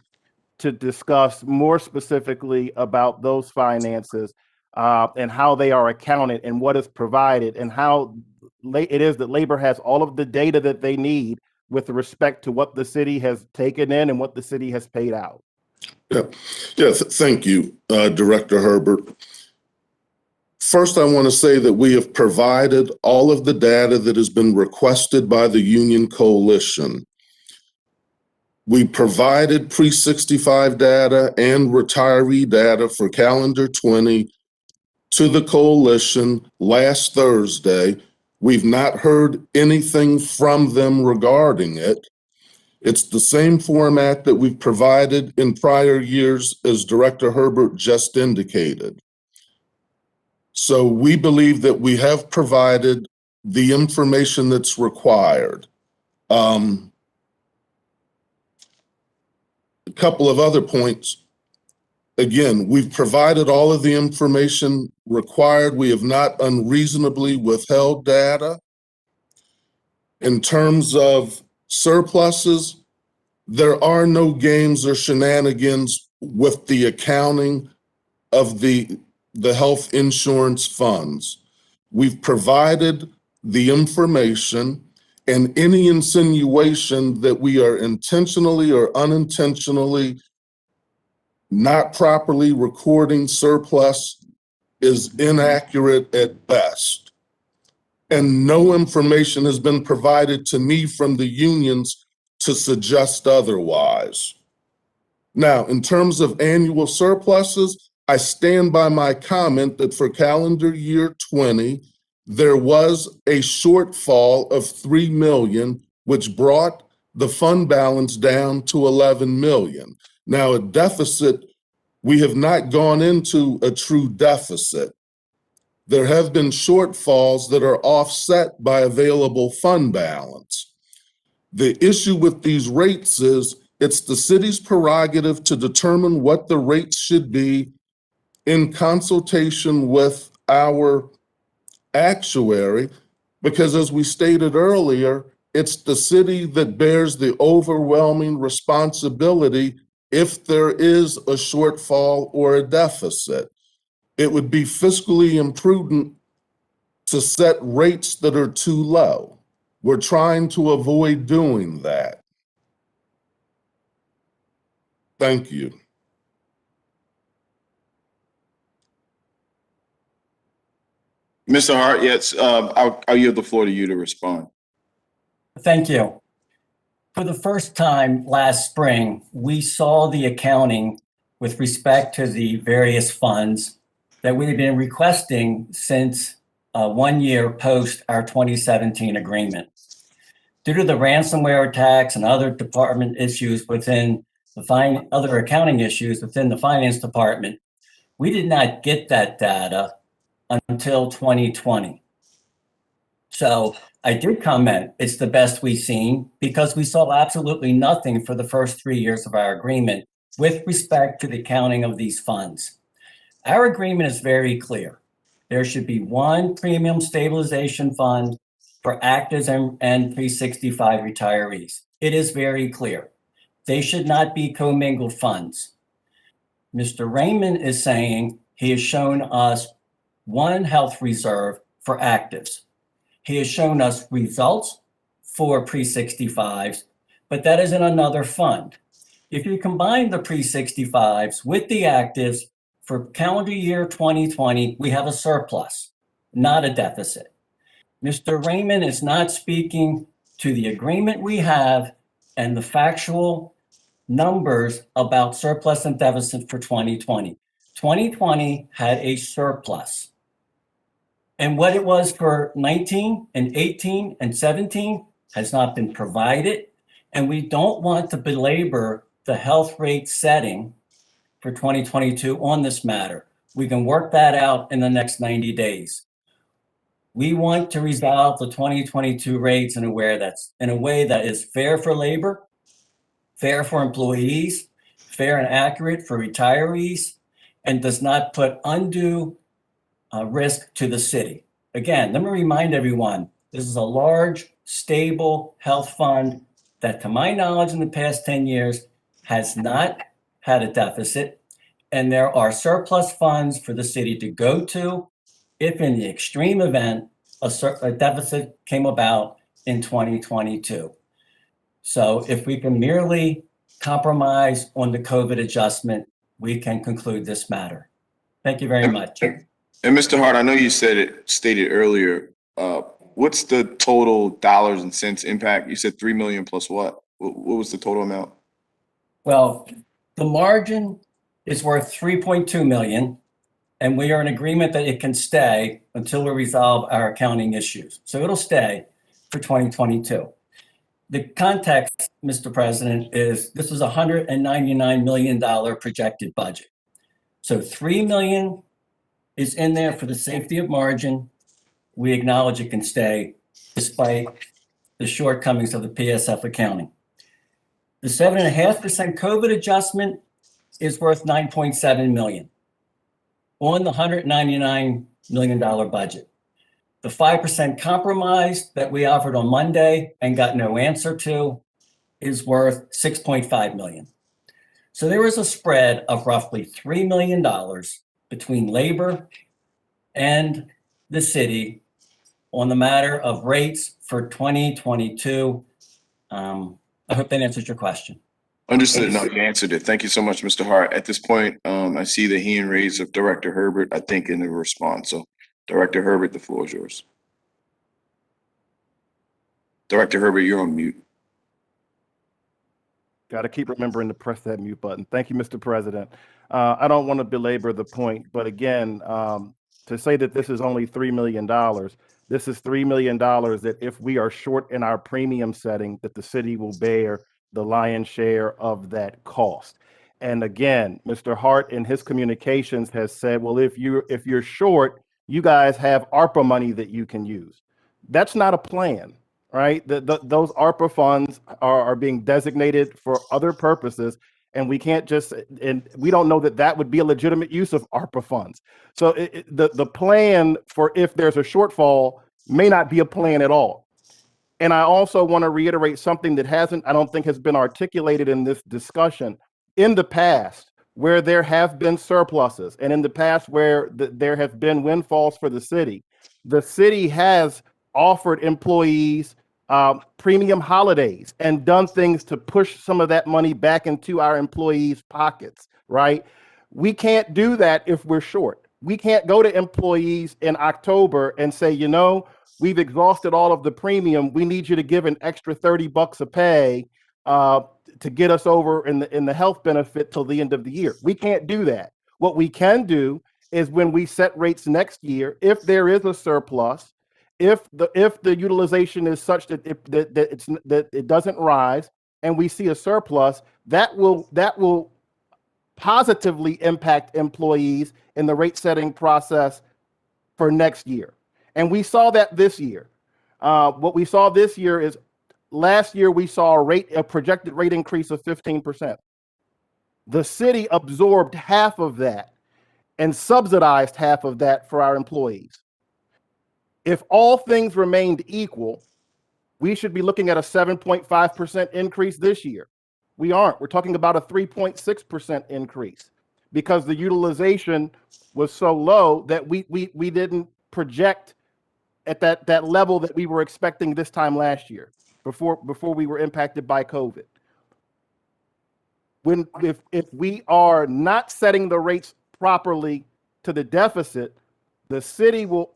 to discuss more specifically about those finances and how they are accounted and what is provided and how it is that labor has all of the data that they need with respect to what the city has taken in and what the city has paid out.
Thank you, Director Herbert. First, I want to say that we have provided all of the data that has been requested by the Union Coalition. We provided pre-65 data and retiree data for calendar 20 to the coalition last Thursday. We've not heard anything from them regarding it. It's the same format that we've provided in prior years, as Director Herbert just indicated. So we believe that we have provided the information that's required. A couple of other points. Again, we've provided all of the information required. We have not unreasonably withheld data. In terms of surpluses, there are no games or shenanigans with the accounting of the health insurance funds. We've provided the information, and any insinuation that we are intentionally or unintentionally not properly recording surplus is inaccurate at best. And no information has been provided to me from the unions to suggest otherwise. Now, in terms of annual surpluses, I stand by my comment that for calendar year 20, there was a shortfall of $3 million, which brought the fund balance down to $11 million. Now, a deficit, we have not gone into a true deficit. There have been shortfalls that are offset by available fund balance. The issue with these rates is it's the city's prerogative to determine what the rates should be in consultation with our actuary, because as we stated earlier, it's the city that bears the overwhelming responsibility if there is a shortfall or a deficit. It would be fiscally imprudent to set rates that are too low. We're trying to avoid doing that. Thank you.
Mr. Hart, yes, I'll yield the floor to you to respond.
Thank you. For the first time last spring, we saw the accounting with respect to the various funds that we had been requesting since 1 year post our 2017 agreement. Due to the ransomware attacks and other department issues within the other accounting issues within the finance department, we did not get that data until 2020. So I did comment, it's the best we've seen, because we saw absolutely nothing for the first 3 years of our agreement with respect to the accounting of these funds. Our agreement is very clear. There should be one premium stabilization fund for actives and pre-65 retirees. It is very clear. They should not be commingled funds. Mr. Raymond is saying he has shown us one health reserve for actives. He has shown us results for pre-65s, but that is in another fund. If you combine the pre-65s with the actives for calendar year 2020, we have a surplus, not a deficit. Mr. Raymond is not speaking to the agreement we have and the factual numbers about surplus and deficit for 2020. 2020 had a surplus. And what it was for 19 and 18 and 17 has not been provided. And we don't want to belabor the health rate setting for 2022 on this matter. We can work that out in the next 90 days. We want to resolve the 2022 rates in a way that is fair for labor, fair for employees, fair and accurate for retirees, and does not put undue risk to the city. Again, let me remind everyone, this is a large, stable health fund that, to my knowledge, in the past 10 years has not had a deficit. And there are surplus funds for the city to go to if, in the extreme event, a deficit came about in 2022. So if we can merely compromise on the COVID adjustment, we can conclude this matter. Thank you very much.
And Mr. Hart, I know you stated earlier, what's the total dollars and cents impact? You said 3 million plus what? What was the total amount?
Well, the margin is worth 3.2 million, and we are in agreement that it can stay until we resolve our accounting issues. So it'll stay for 2022. The context, Mr. President, is this is a $199 million projected budget. So 3 million is in there for the safety of margin. We acknowledge it can stay despite the shortcomings of the PSF accounting. The 7.5% COVID adjustment is worth 9.7 million on the $199 million budget. The 5% compromise that we offered on Monday and got no answer to is worth 6.5 million. So there is a spread of roughly $3 million between labor and the city on the matter of rates for 2022. I hope that answers your question.
Understood. No, you answered it. Thank you so much, Mr. Hart. At this point, I see the hand raised of Director Herbert, I think, in the response. So, Director Herbert, the floor is yours. Director Herbert, you're on mute.
Got to keep remembering to press that mute button. Thank you, Mr. President. I don't want to belabor the point, but again, to say that this is only $3 million, this is $3 million that if we are short in our premium setting, that the city will bear the lion's share of that cost. And again, Mr. Hart in his communications has said, well, if you're short, you guys have ARPA money that you can use. That's not a plan, right? Those ARPA funds are being designated for other purposes, and we can't just, and we don't know that that would be a legitimate use of ARPA funds. So the plan for if there's a shortfall may not be a plan at all. And I also want to reiterate something that I don't think has been articulated in this discussion. In the past, where there have been surpluses, and in the past where there have been windfalls for the city has offered employees premium holidays and done things to push some of that money back into our employees' pockets, right? We can't do that if we're short. We can't go to employees in October and say, you know, we've exhausted all of the premium. We need you to give an extra $30 a pay to get us over in the health benefit till the end of the year. We can't do that. What we can do is when we set rates next year, if there is a surplus, if the utilization is such that it doesn't rise, and we see a surplus, that will positively impact employees in the rate setting process for next year. And we saw that this year. What we saw this year is last year we saw a projected rate increase of 15%. The city absorbed half of that and subsidized half of that for our employees. If all things remained equal, we should be looking at a 7.5% increase this year. We aren't. We're talking about a 3.6% increase because the utilization was so low that we didn't project at that level that we were expecting this time last year before we were impacted by COVID. If we are not setting the rates properly to the deficit, the city will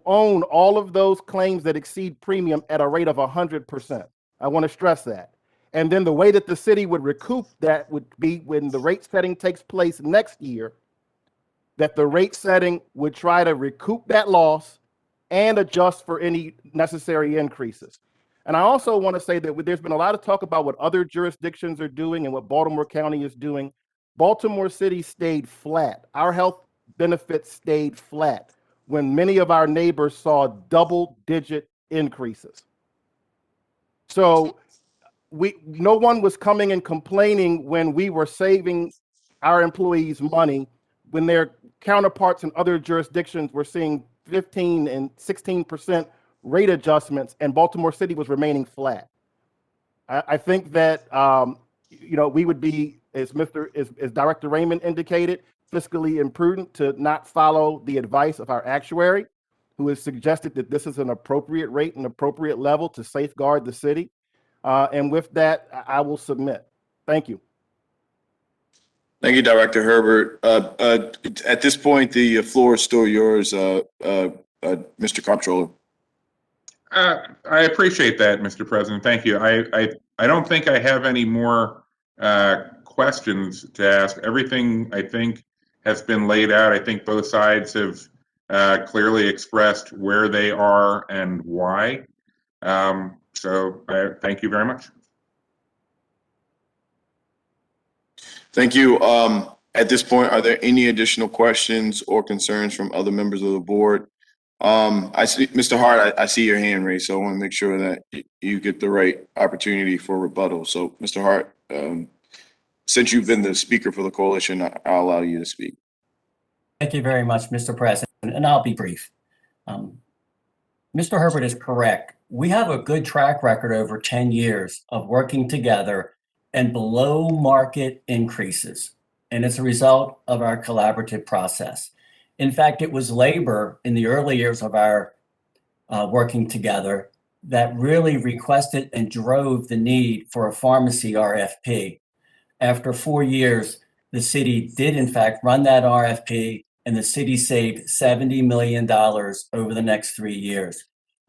own all of those claims that exceed premium at a rate of 100%. I want to stress that. And then the way that the city would recoup that would be when the rate setting takes place next year, that the rate setting would try to recoup that loss and adjust for any necessary increases. And I also want to say that there's been a lot of talk about what other jurisdictions are doing and what Baltimore County is doing. Baltimore City stayed flat. Our health benefits stayed flat. when many of our neighbors saw double-digit increases. So no one was coming and complaining when we were saving our employees money, when their counterparts in other jurisdictions were seeing 15 and 16% rate adjustments, and Baltimore City was remaining flat. I think that we would be, as Director Raymond indicated, fiscally imprudent to not follow the advice of our actuary, who has suggested that this is an appropriate rate and appropriate level to safeguard the city. And with that, I will submit. Thank you.
Thank you, Director Herbert. At this point, the floor is still yours, Mr. Comptroller.
I appreciate that, Mr. President. Thank you. I don't think I have any more questions to ask. Everything, I think, has been laid out. I think both sides have clearly expressed where they are and why. So thank you very much.
Thank you. At this point, are there any additional questions or concerns from other members of the board? I see, Mr. Hart, I see your hand raised, so I want to make sure that you get the right opportunity for rebuttal. So, Mr. Hart, since you've been the speaker for the coalition, I'll allow you to speak.
Thank you very much, Mr. President, and I'll be brief. Mr. Herbert is correct. We have a good track record over 10 years of working together and below market increases, and it's a result of our collaborative process. In fact, it was labor in the early years of our working together that really requested and drove the need for a pharmacy RFP. After 4 years, the city did in fact run that RFP, and the city saved $70 million over the next 3 years.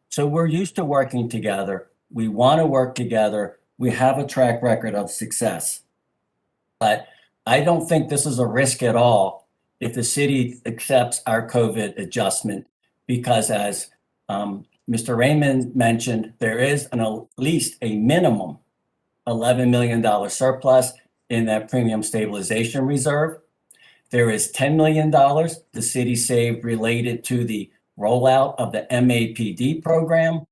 So we're used to working together. We want to work together. We have a track record of success. But I don't think this is a risk at all if the city accepts our COVID adjustment, because as Mr. Raymond mentioned, there is at least a minimum $11 million surplus in that premium stabilization reserve. There is $10 million the city saved related to the rollout of the MAPD program.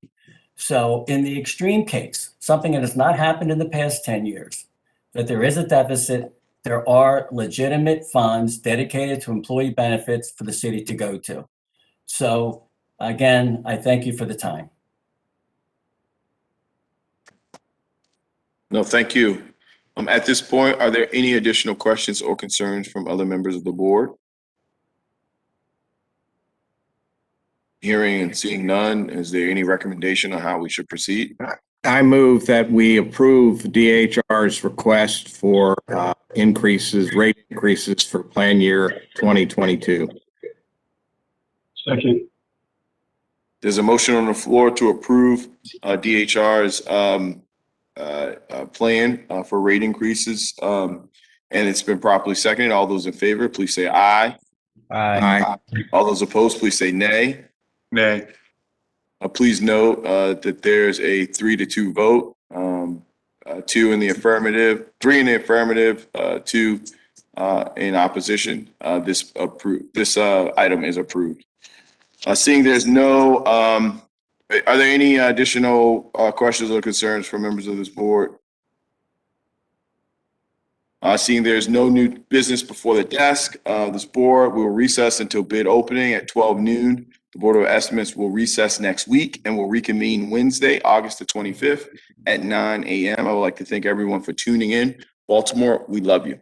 So in the extreme case, something that has not happened in the past 10 years, that there is a deficit, there are legitimate funds dedicated to employee benefits for the city to go to. So again, I thank you for the time.
No, thank you. At this point, are there any additional questions or concerns from other members of the board? Hearing and seeing none, is there any recommendation on how we should proceed?
I move that we approve DHR's request for rate increases for plan year 2022.
Second.
There's a motion on the floor to approve DHR's plan for rate increases, and it's been properly seconded. All those in favor, please say aye.
Aye.
All those opposed, please say nay.
Nay.
Please note that there's a 3-2 vote, 2 in the affirmative, 3 in the affirmative, 2 in opposition. This item is approved. Seeing there's no, are there any additional questions or concerns from members of this board? Seeing there's no new business before the desk, this board will recess until bid opening at 12 noon. The Board of Estimates will recess next week and will reconvene Wednesday, August the 25th at 9 a.m. I would like to thank everyone for tuning in. Baltimore, we love you.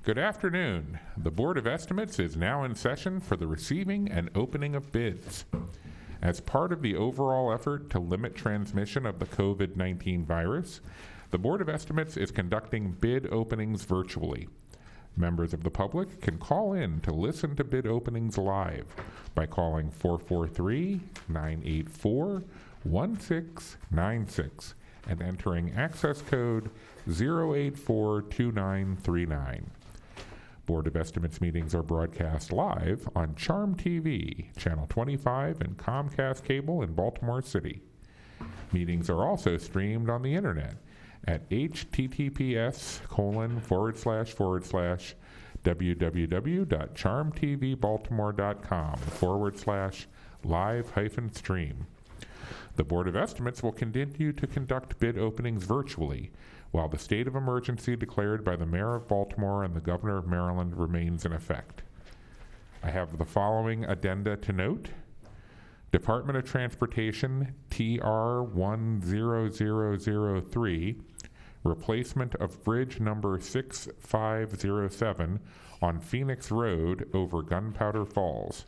Good afternoon. The Board of Estimates is now in session for the receiving and opening of bids. As part of the overall effort to limit transmission of the COVID-19 virus, the Board of Estimates is conducting bid openings virtually. Members of the public can call in to listen to bid openings live by calling 443-984-1696 and entering access code 0842939. Board of Estimates meetings are broadcast live on Charm TV, Channel 25, and Comcast Cable in Baltimore City. Meetings are also streamed on the internet at https://www.charmtvbaltimore.com/live-stream. The Board of Estimates will continue to conduct bid openings virtually while the state of emergency declared by the Mayor of Baltimore and the Governor of Maryland remains in effect. I have the following addenda to note. Department of Transportation TR 10003, replacement of bridge number 6507 on Phoenix Road over Gunpowder Falls.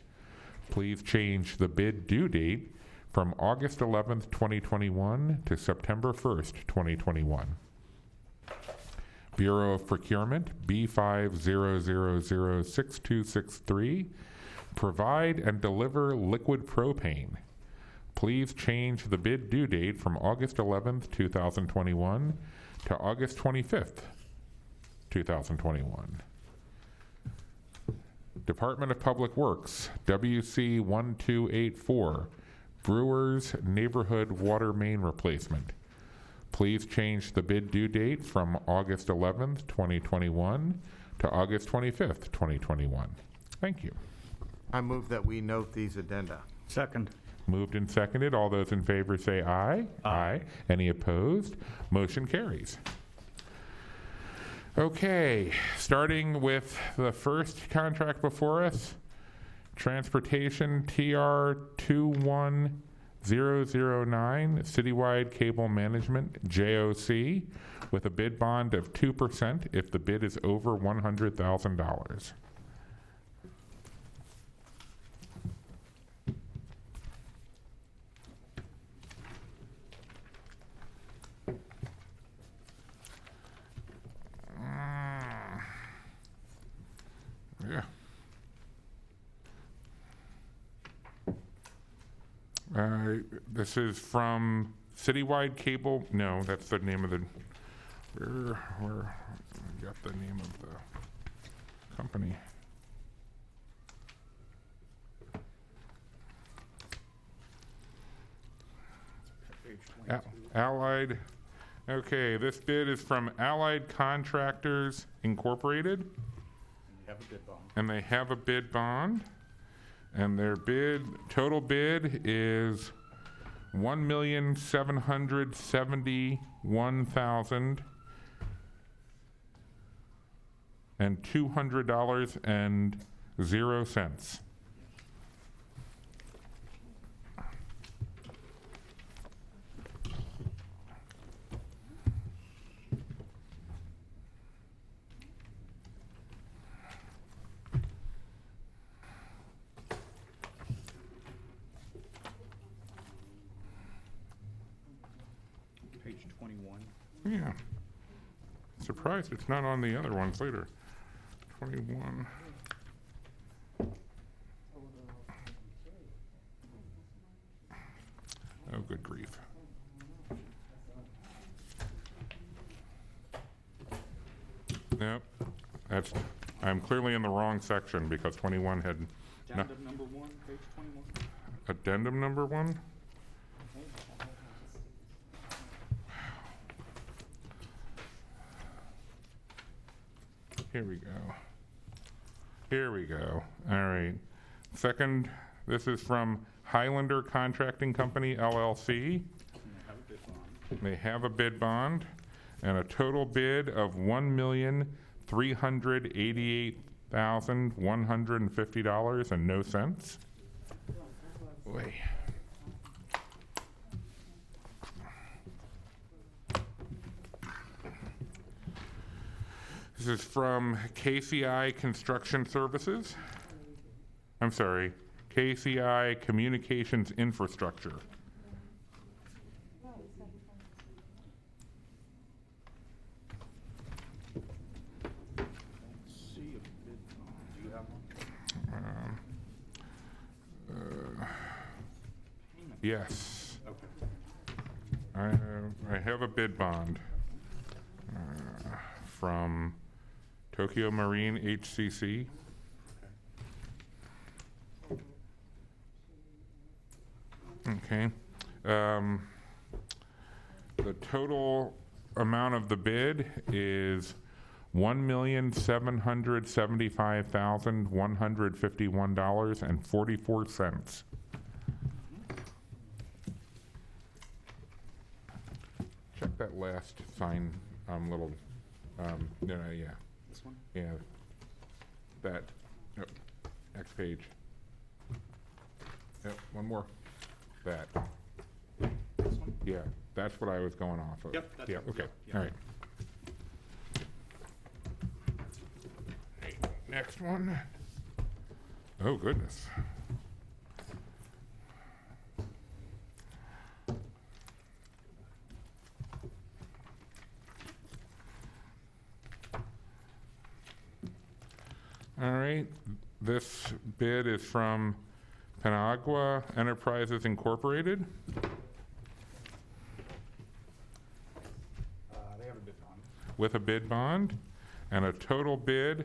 Please change the bid due date from August 11th, 2021 to September 1st, 2021. Bureau of Procurement B500006263, provide and deliver liquid propane. Please change the bid due date from August 11th, 2021 to August 25th, 2021. Department of Public Works WC 1284, Brewers Neighborhood Water Main Replacement. Please change the bid due date from August 11th, 2021 to August 25th, 2021. Thank you.
I move that we note these addenda.
Second.
Moved and seconded. All those in favor say aye. Aye. Any opposed? Motion carries. Okay, starting with the first contract before us, Transportation TR 21009, Citywide Cable Management, JOC, with a bid bond of 2% if the bid is over $100,000. Yeah. This is from Citywide Cable. No, that's the name of the. Where I got the name of the company. Allied. Okay, this bid is from Allied Contractors Incorporated. And they have a bid bond. And their total bid is $1,771,200.00.
Page 21.
Yeah. Surprised it's not on the other ones later. 21. Oh, good grief. Nope. I'm clearly in the wrong section because 21 had.
Addendum number 1, page 21.
Addendum number 1? Here we go. Here we go. All right. Second, this is from Highlander Contracting Company, LLC. They have a bid bond and a total bid of $1,388,150 and no cents. Boy. This is from KCI Construction Services. I'm sorry, KCI Communications Infrastructure. Yes. I have a bid bond from Tokyo Marine HCC. Okay. The total amount of the bid is $1,775,151.44. Check that last sign, little, yeah.
This one?
Yeah. That, yep, next page. Yep, one more. That.
This one?
Yeah, that's what I was going off of.
Yep, that's
Yeah,
it.
okay,
Yeah.
all right. Hey, next one. Oh, goodness. All right, this bid is from Panagua Enterprises Incorporated.
They have a bid on.
With a bid bond and a total bid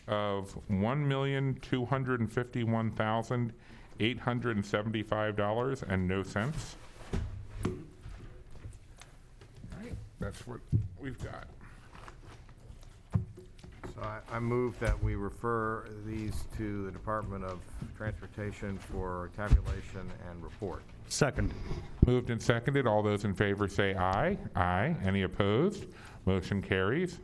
of $1,251,875 and no cents. All right, that's what we've got.
So I move that we refer these to the Department of Transportation for tabulation and report.
Second.
Moved and seconded. All those in favor say aye. Aye. Any opposed? Motion carries.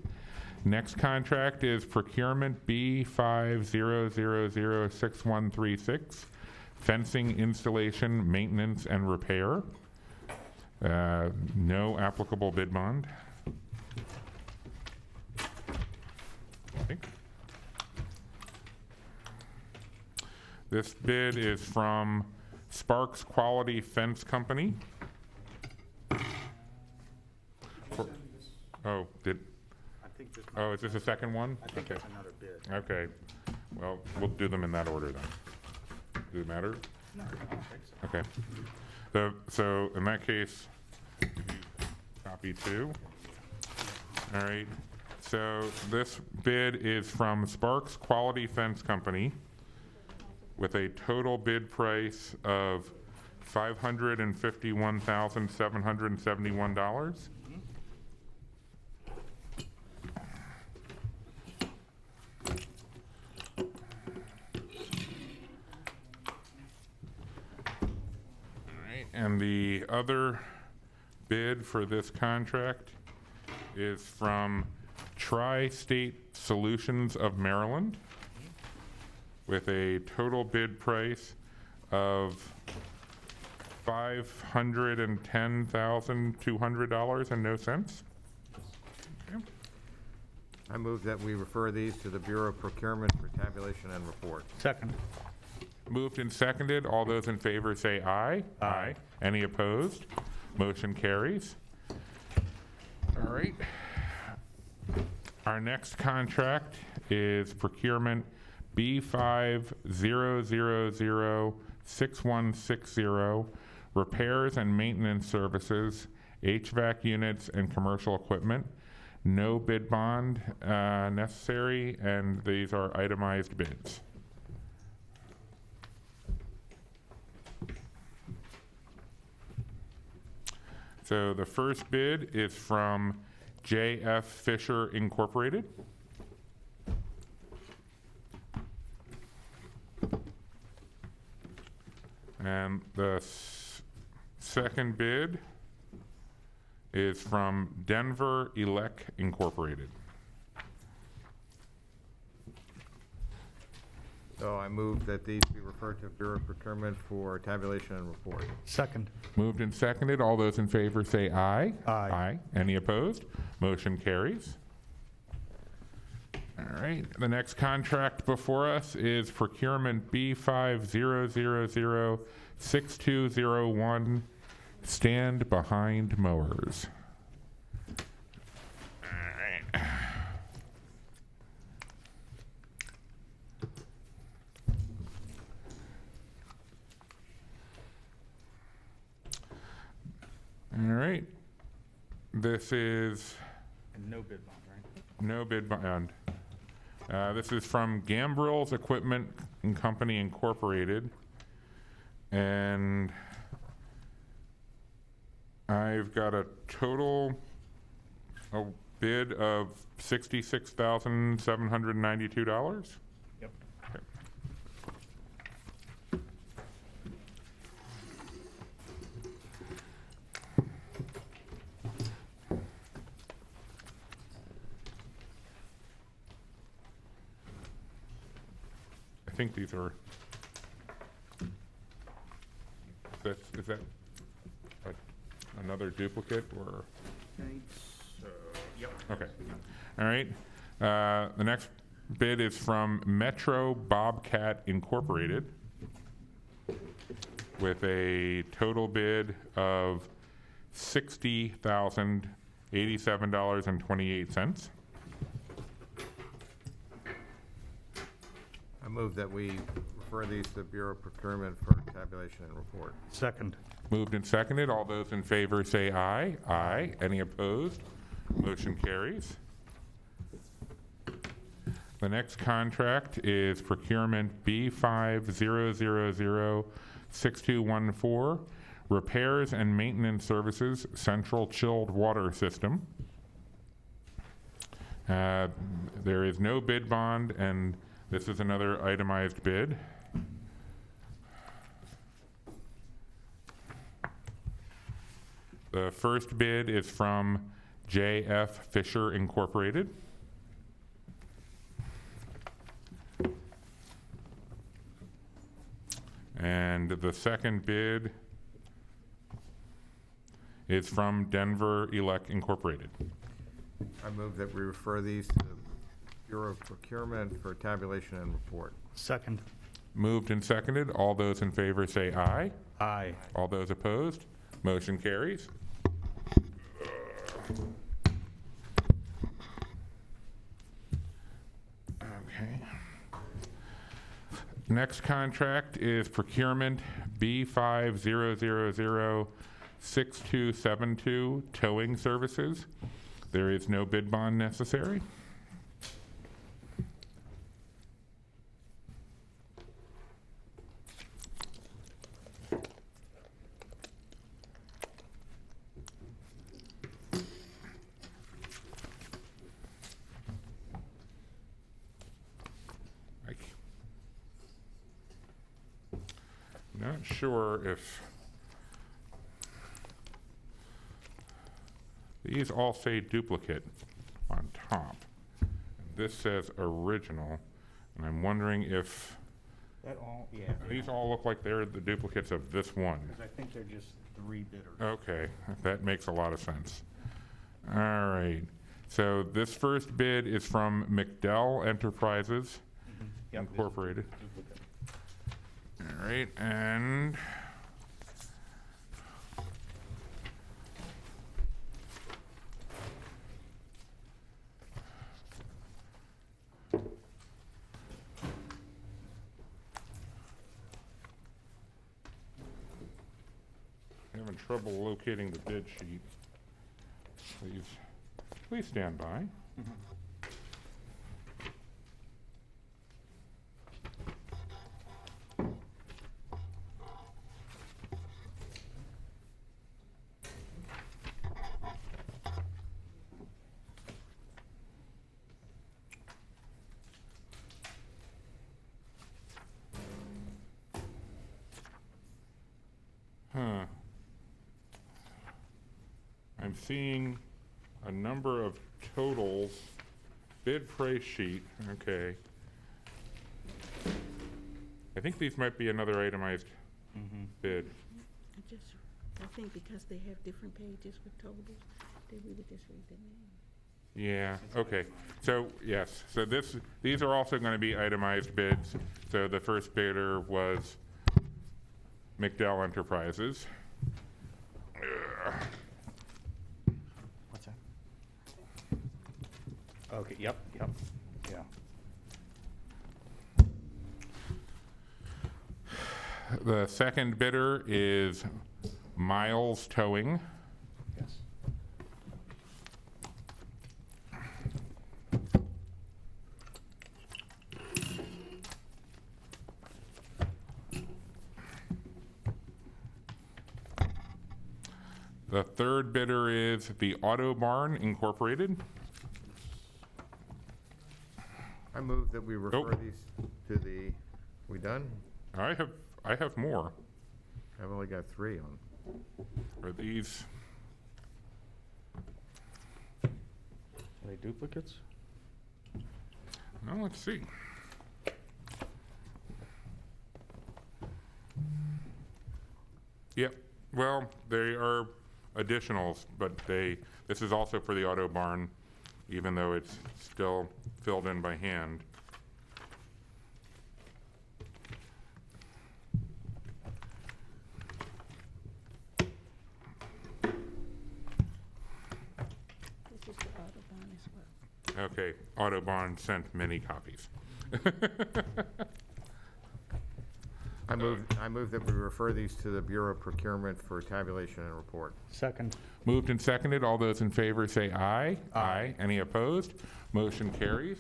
Next contract is procurement B50006136, fencing installation, maintenance, and repair. No applicable bid bond. I think. This bid is from Sparks Quality Fence Company. Oh,
I think this.
oh, is this a second one?
I think
Okay.
it's another bid.
Okay, well, we'll do them in that order then. Does it matter?
No, I don't think so.
Okay. So in that case, copy two. All right. So this bid is from Sparks Quality Fence Company with a total bid price of $551,771. And the other bid for this contract is from Tri-State Solutions of Maryland with a total bid price of $510,200 and no cents. Okay.
I move that we refer these to the Bureau of Procurement for tabulation and report.
Second.
Moved and seconded. All those in favor say aye. Aye. Any opposed? Motion carries. All right. Our next contract is procurement B50006160, repairs and maintenance services, HVAC units and commercial equipment. No bid bond necessary, and these are itemized bids. So the first bid is from J.F. Fisher Incorporated. And the second bid is from Denver Elec Incorporated.
So I move that these be referred to Bureau of Procurement for tabulation and report.
Second.
Moved and seconded. All those in favor say aye.
Aye.
Aye. Any opposed? Motion carries. All right. The next contract before us is procurement B50006201, stand behind mowers. All right. All right. This is
And no bid bond, right?
no bid bond. This is from Gambrill's Equipment and Company Incorporated. And I've got a total a bid of $66,792.
Yep.
Okay. I think these are, is that another duplicate or?
Yep.
Okay. All right. The next bid is from Metro Bobcat Incorporated with a total bid of $60,087.28.
I move that we refer these to the Bureau of Procurement for tabulation and report.
Second.
Moved and seconded. All those in favor say aye. Aye. Any opposed? Motion carries. The next contract is procurement B50006214, repairs and maintenance services, central chilled water system. There is no bid bond, and this is another itemized bid. The first bid is from J.F. Fisher Incorporated. And the second bid is from Denver Elec Incorporated.
I move that we refer these to the Bureau of Procurement for tabulation and report.
Second.
Moved and seconded. All those in favor say aye.
Aye.
All those opposed? Motion carries. Okay. Next contract is procurement B50006272, towing services. There is no bid bond necessary. Not sure if these all say duplicate on top. This says original, and I'm wondering if
That all, yeah.
these all look like they're the duplicates of this one.
Because I think they're just 3 bidders.
Okay, that makes a lot of sense. All right, so this first bid is from McDell Enterprises
Yep,
Incorporated.
duplicate.
All right, and having trouble locating the bid sheet. Please stand by. Huh. I'm seeing a number of totals, bid price sheet, okay. I think these might be another itemized bid.
I think because they have different pages with totals, that we would just read the name.
Yeah, okay. So, yes, so these are also going to be itemized bids. So the first bidder was McDell Enterprises.
What's that? Okay, yep, yeah.
The second bidder is Miles Towing.
Yes.
The third bidder is the Auto Barn Incorporated.
I move that we refer these to the, we done?
I have more.
I've only got 3 on.
Are these?
Are they duplicates?
No, let's see. Yep. Well, they are additionals, but this is also for the Auto Barn, even though it's still filled in by hand.
This is the Audubon as well.
Okay, Autobahn sent many copies.
I move that we refer these to the Bureau of Procurement for tabulation and report.
Second.
Moved and seconded. All those in favor say aye. Aye. Any opposed? Motion carries.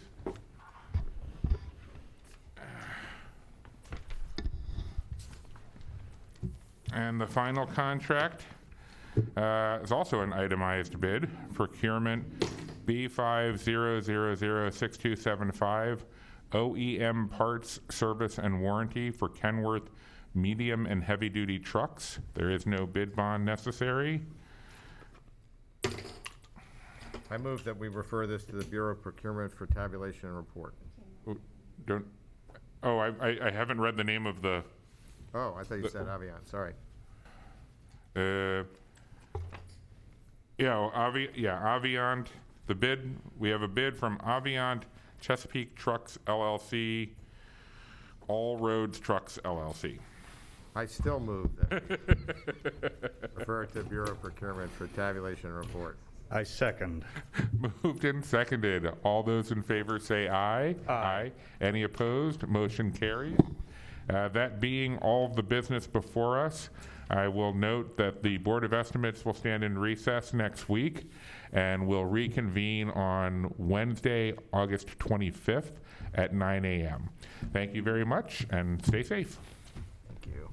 And the final contract is also an itemized bid, procurement B50006275, OEM parts, service, and warranty for Kenworth medium and heavy-duty trucks. There is no bid bond necessary.
I move that we refer this to the Bureau of Procurement for tabulation and report.
I haven't read the name of the...
Oh, I thought you said Aviant, sorry.
Aviant, the bid, we have a bid from Aviant Chesapeake Trucks LLC, All Roads Trucks LLC.
I still move that. Refer it to the Bureau of Procurement for tabulation and report.
I second.
Moved and seconded. All those in favor say aye. Aye. Any opposed? Motion carries. That being all of the business before us, I will note that the Board of Estimates will stand in recess next week and will reconvene on Wednesday, August 25th at 9 a.m. Thank you very much and stay safe.
Thank you.